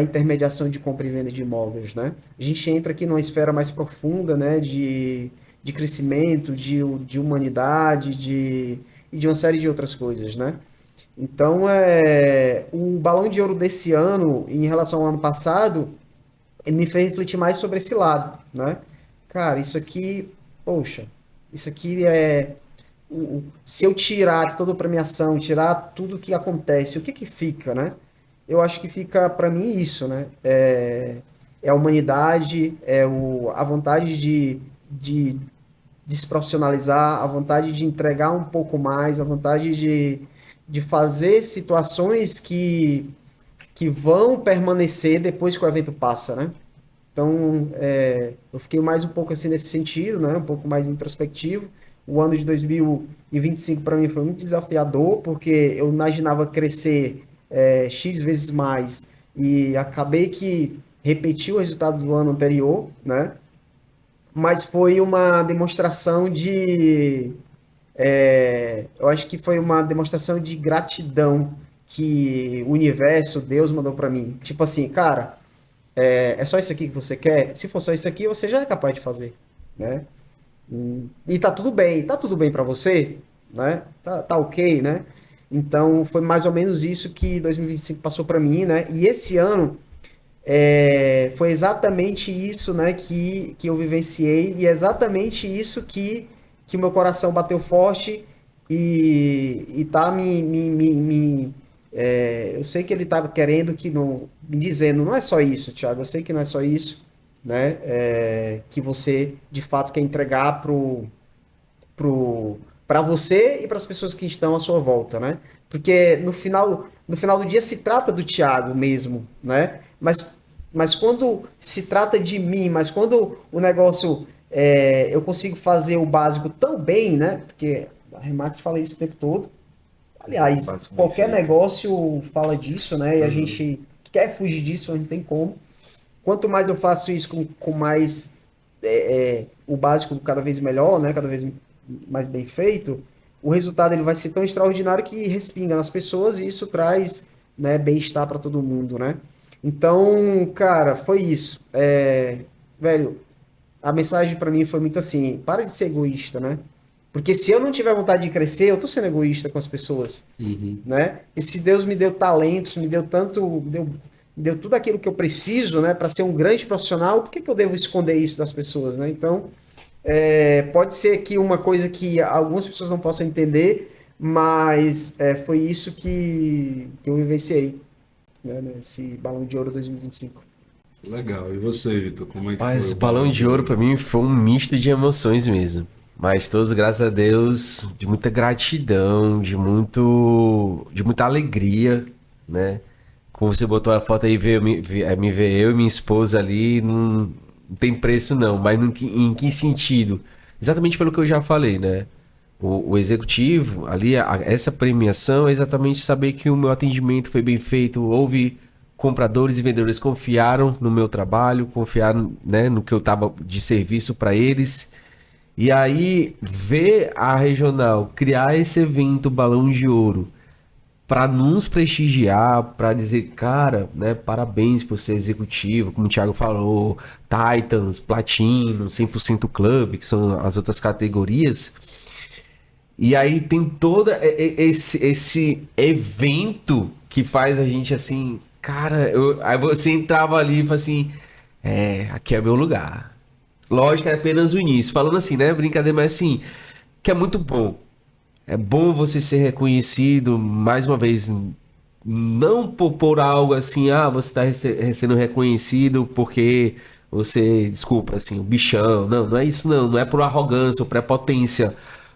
intermediação de compra e venda de imóveis, né? A gente entra aqui numa esfera mais profunda, né, de crescimento, de humanidade, e de uma série de outras coisas, né? Então, o Balão de Ouro desse ano, em relação ao ano passado, ele me fez refletir mais sobre esse lado, né? Cara, isso aqui, poxa, isso aqui se eu tirar toda a premiação, tirar tudo que acontece, o que que fica, né? Eu acho que fica para mim isso, né? É a humanidade, a vontade de se profissionalizar, a vontade de entregar um pouco mais, a vontade de fazer situações que vão permanecer depois que o evento passa, né? Então, eu fiquei mais um pouco assim nesse sentido, né? Um pouco mais introspectivo, o ano de 2025 para mim foi muito desafiador, porque eu imaginava crescer X vezes mais e acabei que repeti o resultado do ano anterior, né? Mas foi uma demonstração eu acho que foi uma demonstração de gratidão que o universo, Deus mandou para mim. Tipo assim, cara, é só isso aqui que você quer? Se for só isso aqui, você já é capaz de fazer, né? E tá tudo bem para você, né? Tá ok, né? Então foi mais ou menos isso que 2025 passou para mim, né? E esse ano foi exatamente isso, né, que eu vivenciei e é exatamente isso que meu coração bateu forte e tá eu sei que ele tá querendo que não, me dizendo, não é só isso, Thiago, eu sei que não é só isso, né, que você de fato quer entregar para você e para as pessoas que estão à sua volta, né? Porque no final do dia se trata do Thiago mesmo, né? Mas quando se trata de mim, mas quando o negócio eu consigo fazer o básico tão bem, né? Porque a Remax fala isso o tempo todo. Aliás, qualquer negócio fala disso, né? E a gente quer fugir disso, não tem como. Quanto mais eu faço isso com mais o básico cada vez melhor, né? Cada vez mais bem feito, o resultado ele vai ser tão extraordinário que respinga nas pessoas e isso traz, né, bem-estar para todo mundo, né? Então, cara, foi isso. Velho, a mensagem para mim foi muito assim, para de ser egoísta, né? Porque se eu não tiver vontade de crescer, eu tô sendo egoísta com as pessoas, né? E se Deus me deu talentos, me deu me deu tudo aquilo que eu preciso, né, para ser um grande profissional, por que eu devo esconder isso das pessoas, né? Então, pode ser que uma coisa que algumas pessoas não possam entender, mas foi isso que eu vivenciei, né, nesse Balão de Ouro 2025. Legal. E você, Vitor, como é que Mas foi o o Balão de Ouro pra mim foi um misto de emoções mesmo. Mas todos, graças a Deus, de muita gratidão, de muita alegria, né? Como você botou a foto aí, me ver eu e minha esposa ali, não tem preço não, mas em que sentido? Exatamente pelo que eu já falei, né? O executivo, ali, essa premiação é exatamente saber que o meu atendimento foi bem feito, houve compradores e vendedores confiaram no meu trabalho, confiaram, né, no que eu tava de serviço para eles. E aí, ver a regional criar esse evento Balão de Ouro para nos prestigiar, para dizer, cara, né, parabéns por ser executivo, como o Thiago falou, Titans, Platino, 100% Club, que são as outras categorias. E aí tem todo esse evento que faz a gente assim, cara, aí você entrava ali e falava assim, aqui é meu lugar. Lógico, é apenas o início. Falando assim, né, brincadeira, mas assim, que é muito bom. É bom você ser reconhecido, mais uma vez, não por algo assim, você está sendo reconhecido porque você, desculpa, assim, o bichão. Não, não é isso não, não é por arrogância ou prepotência,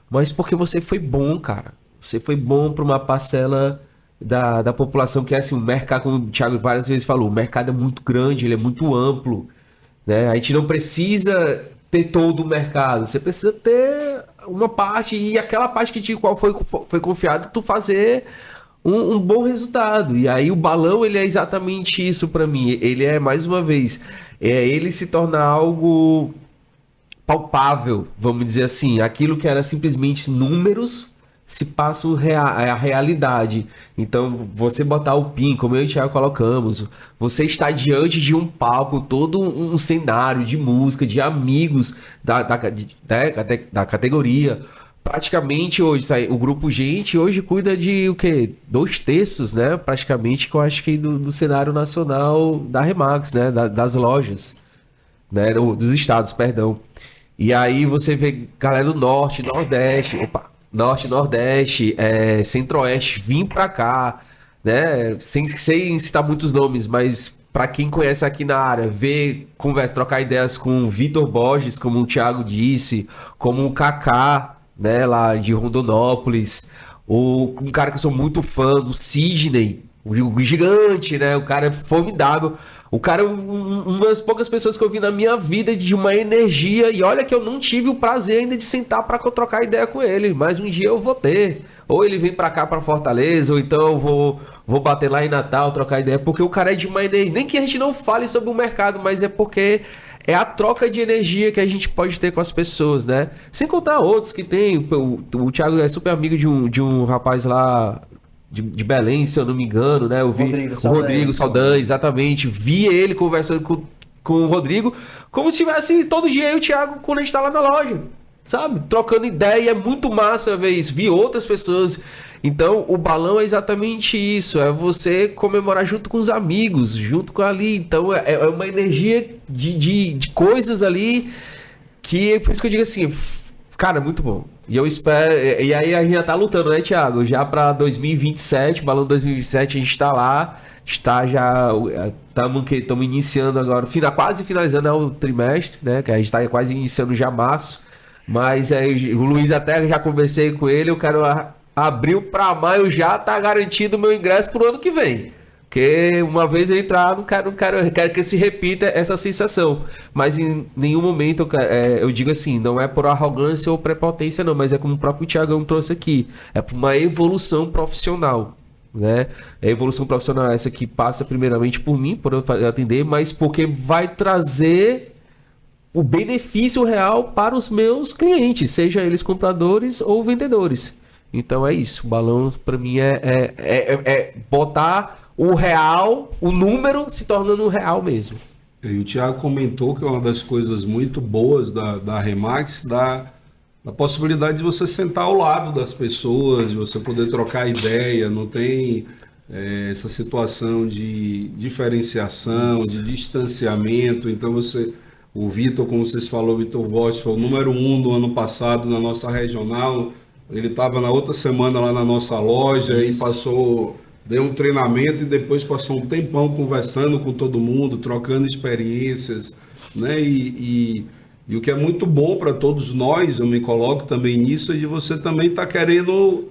mas porque você foi bom, cara. Você foi bom para uma parcela da população que é assim, o mercado, como o Thiago várias vezes falou, o mercado é muito grande, ele é muito amplo, né? A gente não precisa ter todo o mercado, você precisa ter uma parte e aquela parte que qual foi confiado tu fazer um bom resultado. E aí o balão ele é exatamente isso para mim. Ele é mais uma vez, ele se torna algo palpável, vamos dizer assim, aquilo que era simplesmente números se passa a realidade. Então, você botar o PIN, como eu e o Thiago colocamos, você está diante de um palco, todo um cenário de música, de amigos da categoria. Praticamente hoje, o grupo Gente hoje cuida de o quê? 2/3, né? Praticamente, que eu acho que do cenário nacional da Remax, né? Das lojas, né? Dos estados, perdão. E aí você vê galera do Norte, Nordeste, Norte, Nordeste, Centro-Oeste, vim pra cá, né? Sem citar muitos nomes, mas pra quem conhece aqui na área, ver, conversa, trocar ideias com o Vitor Borges, como o Thiago disse, como o Kaká, né? Lá de Rondonópolis, um cara que eu sou muito fã, do Sidney, o gigante, né? O cara é formidável. O cara é uma das poucas pessoas que eu vi na minha vida de uma energia. E olha que eu não tive o prazer ainda de sentar para trocar ideia com ele. Mas um dia eu vou ter. Ou ele vem para cá, para Fortaleza, ou então eu vou bater lá em Natal, trocar ideia. Porque o cara é de uma energia. Nem que a gente não fale sobre o mercado, mas é porque é a troca de energia que a gente pode ter com as pessoas, né? Sem contar outros que tem. O Thiago é super amigo de um rapaz lá de Belém, se eu não me engano, né? Eu vi o Rodrigo Saldanha, exatamente. Vi ele conversando com o Rodrigo, como se tivesse todo dia eu e o Thiago quando a gente tá lá na loja, sabe? Trocando ideia, é muito massa ver isso. Vi outras pessoas. Então, o balão é exatamente isso. É você comemorar junto com os amigos, junto com ali. Então, é uma energia de coisas ali que, por isso que eu digo assim, cara, muito bom. E eu espero. E aí a gente já tá lutando, né, Thiago? Já pra 2027, balão 2027, a gente tá lá. Está já. Estamos iniciando agora. Quase finalizando o trimestre, né? Que a gente tá quase iniciando já março. Mas o Luiz até já conversei com ele. Eu quero abril para maio já tá garantido o meu ingresso pro ano que vem. Porque uma vez eu entrar, eu quero que se repita essa sensação. Mas em nenhum momento eu digo assim, não é por arrogância ou prepotência não, mas é como o próprio Thiagão trouxe aqui. É por uma evolução profissional, né? A evolução profissional é essa que passa primeiramente por mim, por eu atender, mas porque vai trazer o benefício real para os meus clientes, seja eles compradores ou vendedores. Então é isso, o balão para mim é botar o real, o número se tornando real mesmo. E o Thiago comentou que é uma das coisas muito boas da Remax, da possibilidade de você sentar ao lado das pessoas, de você poder trocar ideia, não tem essa situação de diferenciação, de distanciamento. Então o Vitor, como vocês falaram, o Vitor Voss foi o número 1 no ano passado na nossa regional. Ele estava na outra semana lá na nossa loja e deu um treinamento e depois passou um tempão conversando com todo mundo, trocando experiências, né? E o que é muito bom para todos nós, eu me coloco também nisso, é de você também estar querendo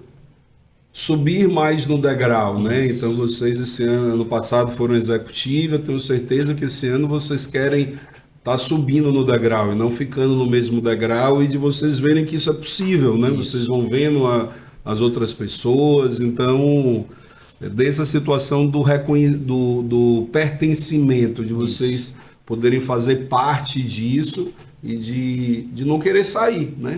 subir mais no degrau, né? Então vocês esse ano passado foram executivos, eu tenho certeza que esse ano vocês querem tá subindo no degrau e não ficando no mesmo degrau, e de vocês verem que isso é possível, né? Isso. Vocês vão vendo as outras pessoas, então dessa situação do pertencimento, de vocês poderem fazer parte disso e de não querer sair, né?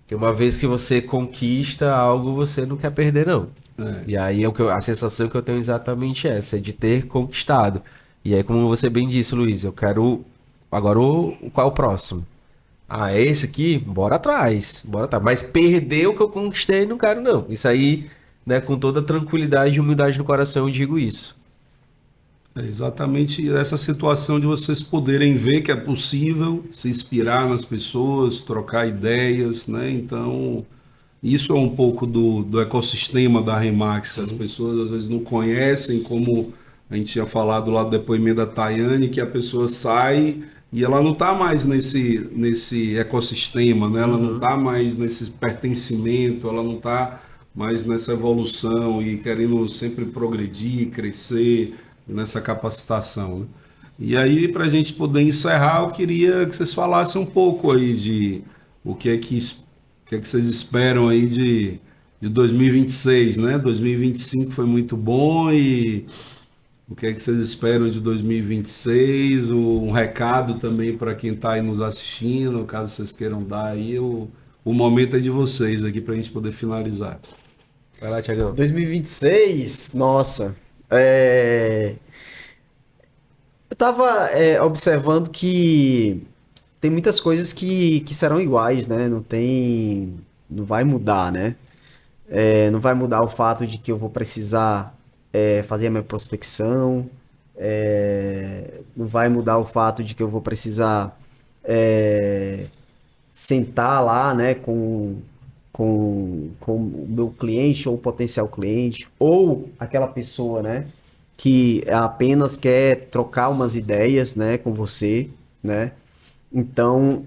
Que uma vez que você conquista algo, você não quer perder, não. E aí a sensação que eu tenho exatamente essa, é de ter conquistado. E aí, como você bem disse, Luiz, eu quero... Agora, qual é o próximo? É esse aqui? Bora atrás. Mas perder o que eu conquistei, não quero, não. Isso aí, né, com toda tranquilidade e humildade no coração, eu digo isso. É exatamente essa situação de vocês poderem ver que é possível se inspirar nas pessoas, trocar ideias, né? Então, isso é um pouco do ecossistema da Remax. As pessoas, às vezes, não conhecem, como... A gente tinha falado lá do depoimento da Tayane, que a pessoa sai e ela não está mais nesse ecossistema, né? Ela não está mais nesse pertencimento, ela não está mais nessa evolução e querendo sempre progredir, crescer, nessa capacitação, né? E aí, para a gente poder encerrar, eu queria que vocês falassem um pouco aí de o que é que vocês esperam aí de 2026, né? 2025 foi muito bom e... O que é que vocês esperam de 2026? Um recado também para quem está aí nos assistindo, caso vocês queiram dar aí, o momento é de vocês aqui para a gente poder finalizar. Vai lá, Thiagão. 2026, nossa. Eu estava observando que tem muitas coisas que serão iguais, né? Não vai mudar, né? Não vai mudar o fato de que eu vou precisar... fazer a minha prospecção, não vai mudar o fato de que eu vou precisar sentar lá, né, com o meu cliente ou potencial cliente, ou aquela pessoa, né, que apenas quer trocar umas ideias, né, com você, né. Então,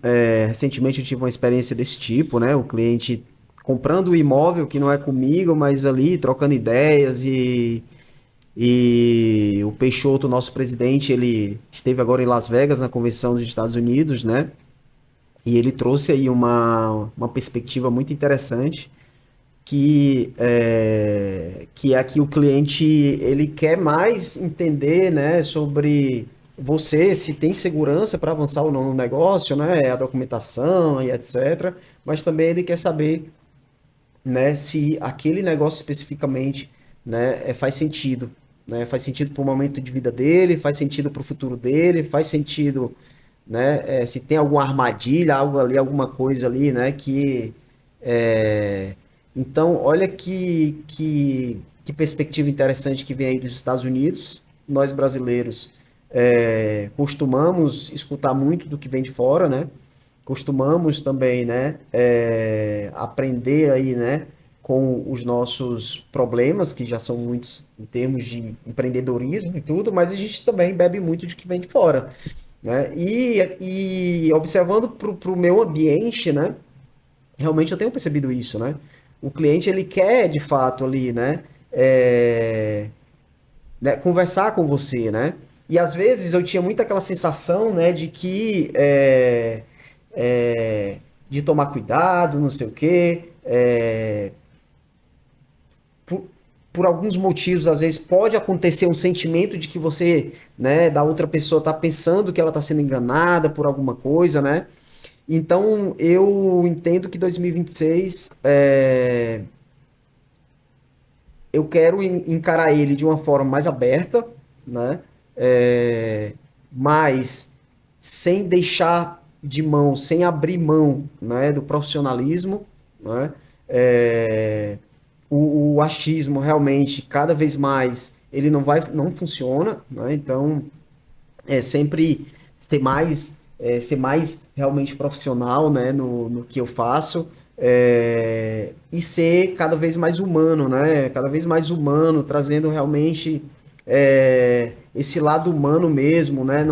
recentemente eu tive uma experiência desse tipo, né, o cliente comprando o imóvel que não é comigo, mas ali trocando ideias e E o Peixoto, nosso presidente, ele esteve agora em Las Vegas, na Convenção dos Estados Unidos, né? E ele trouxe aí uma perspectiva muito interessante, que é que o cliente ele quer mais entender, né, sobre você, se tem segurança para avançar ou não no negócio, né, a documentação e etc. Mas também ele quer saber, né, se aquele negócio especificamente, né, faz sentido, né, faz sentido para o momento de vida dele, faz sentido para o futuro dele, faz sentido, né, se tem alguma armadilha, algo ali, alguma coisa ali, né, que então, olha que perspectiva interessante que vem aí dos Estados Unidos. Nós brasileiros costumamos escutar muito do que vem de fora, né? Costumamos também, né, aprender aí, né, com os nossos problemas, que já são muitos em termos de empreendedorismo e tudo, mas a gente também bebe muito de que vem de fora, né? E observando para o meu ambiente, né, realmente eu tenho percebido isso, né? O cliente ele quer de fato ali, né, conversar com você, né? E às vezes eu tinha muito aquela sensação, né, de que de tomar cuidado, não sei o quê, por, por alguns motivos, às vezes pode acontecer um sentimento de que você, né, da outra pessoa está pensando que ela está sendo enganada por alguma coisa, né? Então, eu entendo que 2026 eu quero encarar ele de uma forma mais aberta, né? Mas sem deixar de mão, sem abrir mão, né, do profissionalismo, né? O achismo realmente cada vez mais ele não funciona, né? Então é sempre ser mais realmente profissional, né, no que eu faço, e ser cada vez mais humano, né? Cada vez mais humano, trazendo realmente esse lado humano mesmo, né?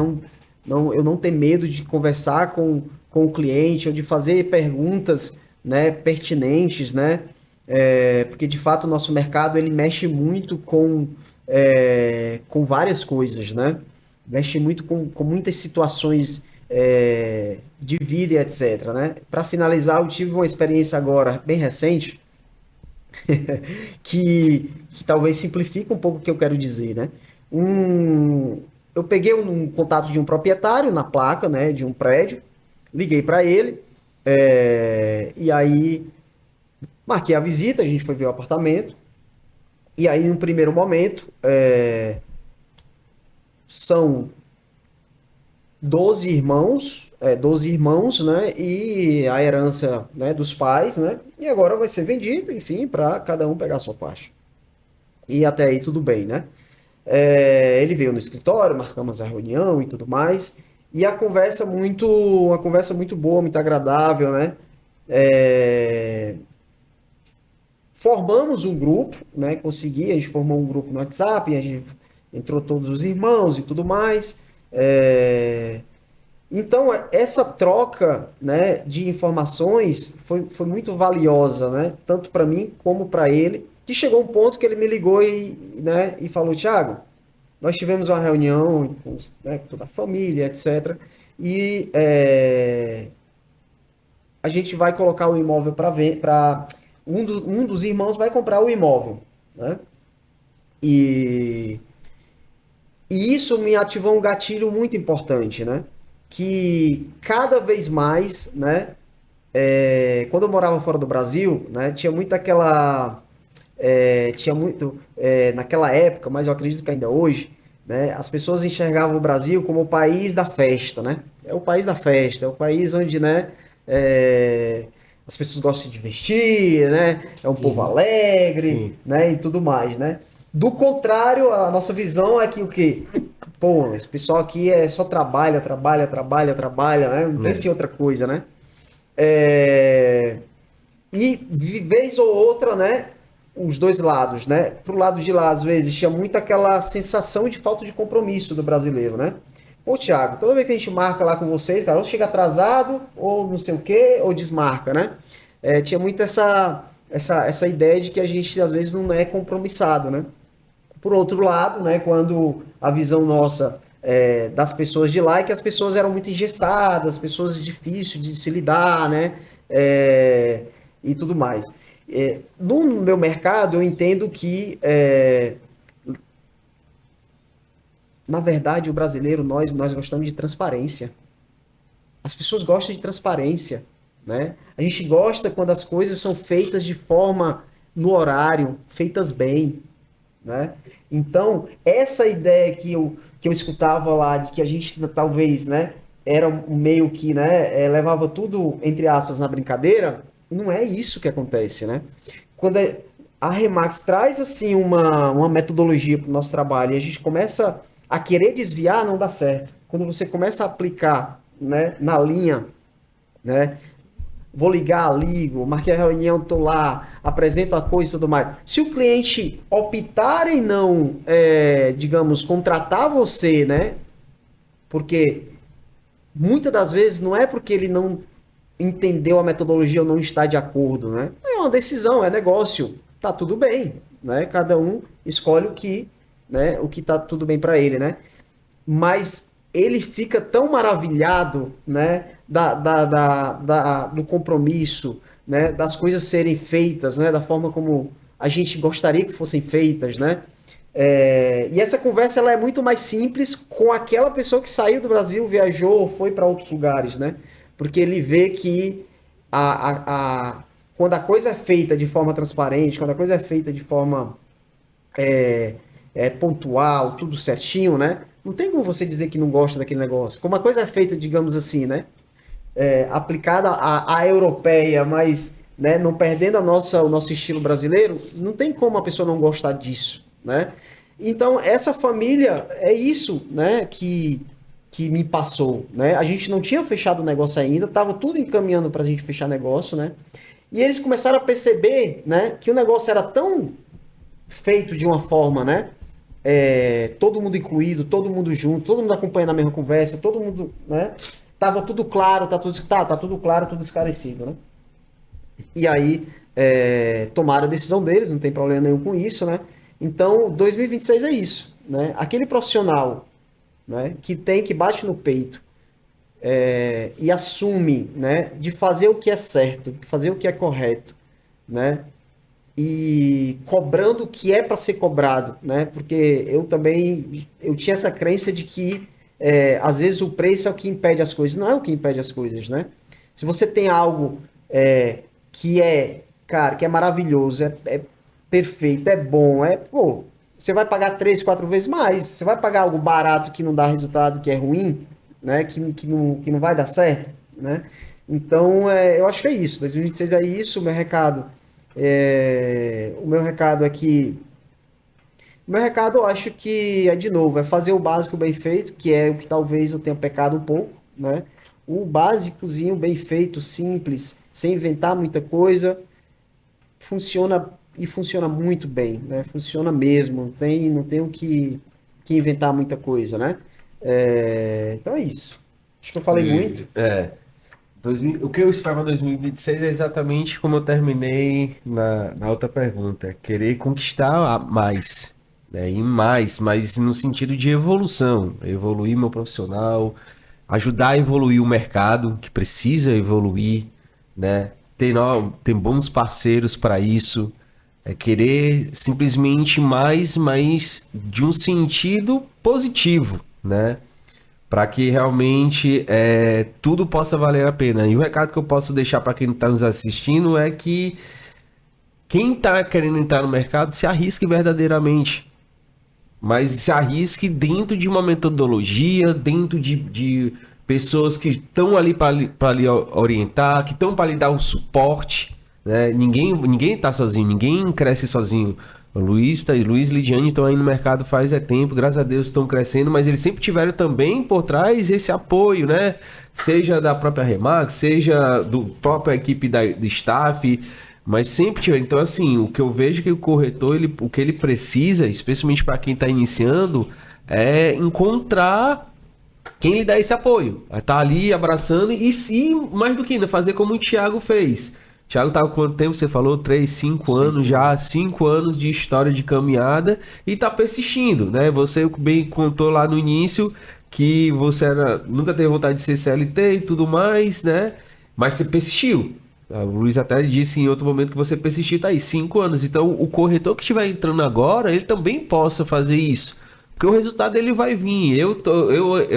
Eu não ter medo de conversar com o cliente ou de fazer perguntas, né, pertinentes, né? Porque de fato o nosso mercado ele mexe muito com várias coisas, né? Mexe muito com muitas situações de vida e etc, né? Para finalizar, eu tive uma experiência agora bem recente que talvez simplifique um pouco o que eu quero dizer, né? Eu peguei um contato de um proprietário na placa, né, de um prédio, liguei para ele, e aí marquei a visita, a gente foi ver o apartamento, e aí, no primeiro momento, são 12 irmãos, né, e a herança, né, dos pais, né, e agora vai ser vendido, enfim, para cada um pegar a sua parte. E até aí tudo bem, né? Ele veio no escritório, marcamos a reunião e tudo mais, e uma conversa muito boa, muito agradável, né? Formamos um grupo, né? A gente formou um grupo no WhatsApp, a gente entrou todos os irmãos e tudo mais. Então, essa troca, né, de informações foi muito valiosa, né? Tanto para mim como para ele, que chegou um ponto que ele me ligou né, e falou: Thiago, nós tivemos uma reunião com, né, com toda a família, etc. E a gente vai colocar o imóvel para um dos irmãos vai comprar o imóvel, né? E isso me ativou um gatilho muito importante, né? Que cada vez mais, né? Quando eu morava fora do Brasil, né? Tinha muito naquela época, mas eu acredito que ainda hoje, né? As pessoas enxergavam o Brasil como o país da festa, né? É o país da festa, é o país onde, né? As pessoas gostam de vestir, né? É um povo alegre, sim, né? E tudo mais, né? Do contrário, a nossa visão é que o quê? Pô, esse pessoal aqui só trabalha, né? Não tem outra coisa, né? E de vez ou outra, né? Os dois lados, né? Pro lado de lá, às vezes, tinha muito aquela sensação de falta de compromisso do brasileiro, né? Pô, Thiago, toda vez que a gente marca lá com vocês, cara, ou chega atrasado, ou não sei o quê, ou desmarca, né? Tinha muito essa ideia de que a gente, às vezes, não é compromissado, né? Por outro lado, né, quando a visão nossa das pessoas de lá é que as pessoas eram muito engessadas, pessoas difíceis de se lidar, né, e tudo mais. No meu mercado, eu entendo que, na verdade, o brasileiro, nós gostamos de transparência. As pessoas gostam de transparência, né? A gente gosta quando as coisas são feitas de forma no horário, feitas bem, né? Então, essa ideia que eu escutava lá, de que a gente talvez, né, era um meio que, né, levava tudo, entre aspas, na brincadeira, não é isso que acontece, né? Quando a Remax traz, assim, uma metodologia para o nosso trabalho e a gente começa a querer desviar, não dá certo. Quando você começa a aplicar, né, na linha, né, vou ligar, ligo, marquei a reunião, tô lá, apresento a coisa e tudo mais. Se o cliente optar em não, digamos, contratar você, né, porque muitas das vezes não é porque ele não entendeu a metodologia ou não está de acordo, né? É uma decisão, é negócio, tá tudo bem, né? Cada um escolhe o que, né, o que tá tudo bem para ele, né? Mas ele fica tão maravilhado, né, do compromisso, né, das coisas serem feitas, né, da forma como a gente gostaria que fossem feitas, né? E essa conversa ela é muito mais simples com aquela pessoa que saiu do Brasil, viajou ou foi para outros lugares, né? Porque ele vê que quando a coisa é feita de forma transparente, quando a coisa é feita de forma pontual, tudo certinho, né? Não tem como você dizer que não gosta daquele negócio. Como a coisa é feita, digamos assim, né? Aplicada à europeia, mas, né, não perdendo o nosso estilo brasileiro, não tem como a pessoa não gostar disso, né? Então, essa família é isso, né, que me passou, né? A gente não tinha fechado o negócio ainda, estava tudo encaminhando para a gente fechar negócio, né? E eles começaram a perceber, né, que o negócio era tão feito de uma forma, né? Todo mundo incluído, todo mundo junto, todo mundo acompanhando a mesma conversa, todo mundo, né? Tava tudo claro, tá tudo claro, tudo esclarecido, né? E aí tomaram a decisão deles, não tem problema nenhum com isso, né? Então, 2026 é isso, né? Aquele profissional, né, que bate no peito e assume, né, de fazer o que é certo, de fazer o que é correto, né? E cobrando o que é para ser cobrado, né? Porque eu tinha essa crença de que às vezes o preço é o que impede as coisas. Não é o que impede as coisas, né? Se você tem algo que cara, que é maravilhoso, é perfeito, é bom, pô, você vai pagar 3, 4 vezes mais. Você vai pagar algo barato que não dá resultado, que é ruim, né? Que não vai dar certo, né? Então, eu acho que é isso. 2026 é isso. O meu recado é que o meu recado, eu acho que de novo, é fazer o básico bem feito, que é o que talvez eu tenha pecado um pouco, né? O básicozinho bem feito, simples, sem inventar muita coisa, funciona e funciona muito bem, né? Funciona mesmo, não tem o que inventar muita coisa, né? Então é isso. Acho que eu falei muito. O que eu espero para 2026 é exatamente como eu terminei na outra pergunta, querer conquistar mais, né? E mais, mas no sentido de evolução, evoluir meu profissional, ajudar a evoluir o mercado, que precisa evoluir, né? Ter bons parceiros para isso, querer simplesmente mais, mas de um sentido positivo, né? Para que realmente tudo possa valer a pena. E o recado que eu posso deixar para quem está nos assistindo é que quem está querendo entrar no mercado se arrisque verdadeiramente. Mas se arrisque dentro de uma metodologia, dentro de pessoas que estão ali para lhe orientar, que estão para lhe dar o suporte, né? Ninguém está sozinho, ninguém cresce sozinho. O Luiz e Lidiane estão aí no mercado faz tempo, graças a Deus estão crescendo, mas eles sempre tiveram também por trás esse apoio, né? Seja da própria Remax, seja do própria equipe do staff, mas sempre tiveram. Então, assim, o que eu vejo que o corretor, o que ele precisa, especialmente para quem está iniciando, é encontrar quem lhe dá esse apoio. Tá ali abraçando e mais do que ainda, fazer como o Thiago fez. Thiago tá com quanto tempo? Você falou 3, 5 anos já, 5 anos de história de caminhada e tá persistindo, né? Você bem contou lá no início que você nunca teve vontade de ser CLT e tudo mais, né? Mas você persistiu. O Luiz até disse em outro momento que você persistiu, tá aí, 5 anos. Então, o corretor que estiver entrando agora, ele também possa fazer isso. Porque o resultado ele vai vir.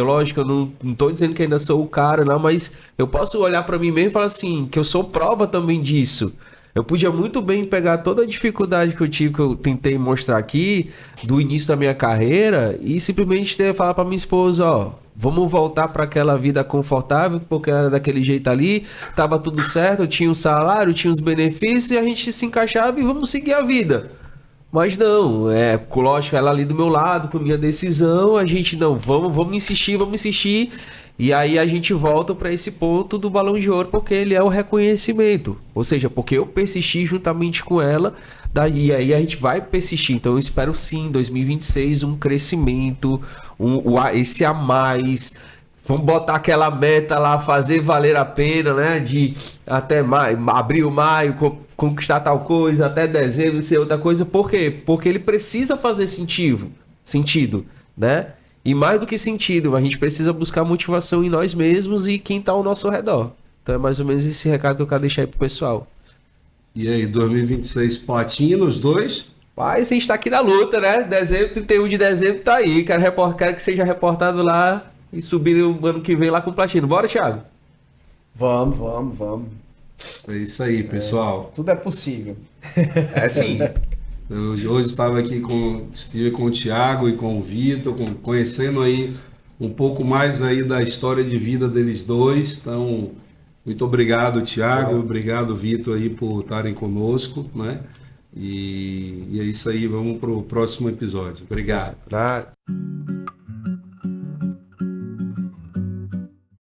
Lógico, eu não tô dizendo que ainda sou o cara, não, mas eu posso olhar para mim mesmo e falar assim, que eu sou prova também disso. Eu podia muito bem pegar toda a dificuldade que eu tive, que eu tentei mostrar aqui, do início da minha carreira, e simplesmente falar para minha esposa, ó, vamos voltar para aquela vida confortável, porque era daquele jeito ali, tava tudo certo, eu tinha um salário, tinha os benefícios, e a gente se encaixava e vamos seguir a vida. Mas não, lógico, ela ali do meu lado, com minha decisão, a gente não, vamos insistir, e aí a gente volta para esse ponto do Balão de Ouro, porque ele é o reconhecimento, ou seja, porque eu persisti juntamente com ela, e aí a gente vai persistir, então eu espero sim, em 2026, um crescimento, esse a mais. Vamos botar aquela meta lá, fazer valer a pena, né? De até abril, maio, conquistar tal coisa, até dezembro, ser outra coisa. Por quê? Porque ele precisa fazer sentido, né? E mais do que sentido, a gente precisa buscar motivação em nós mesmos e quem está ao nosso redor. Então é mais ou menos esse recado que eu quero deixar aí pro pessoal. E aí, 2026, platina, os dois? Mas a gente tá aqui na luta, né? 31 de dezembro tá aí. Quero que seja reportado lá e subir o ano que vem lá com platino. Bora, Thiago? Vamos. É isso aí, pessoal. Tudo é possível. É sim. Eu hoje estive com o Thiago e com o Vitor, conhecendo aí um pouco mais aí da história de vida deles dois. Então, muito obrigado, Thiago. Obrigado, Vitor, aí por estarem conosco, né? E é isso aí, vamos para o próximo episódio. Obrigado.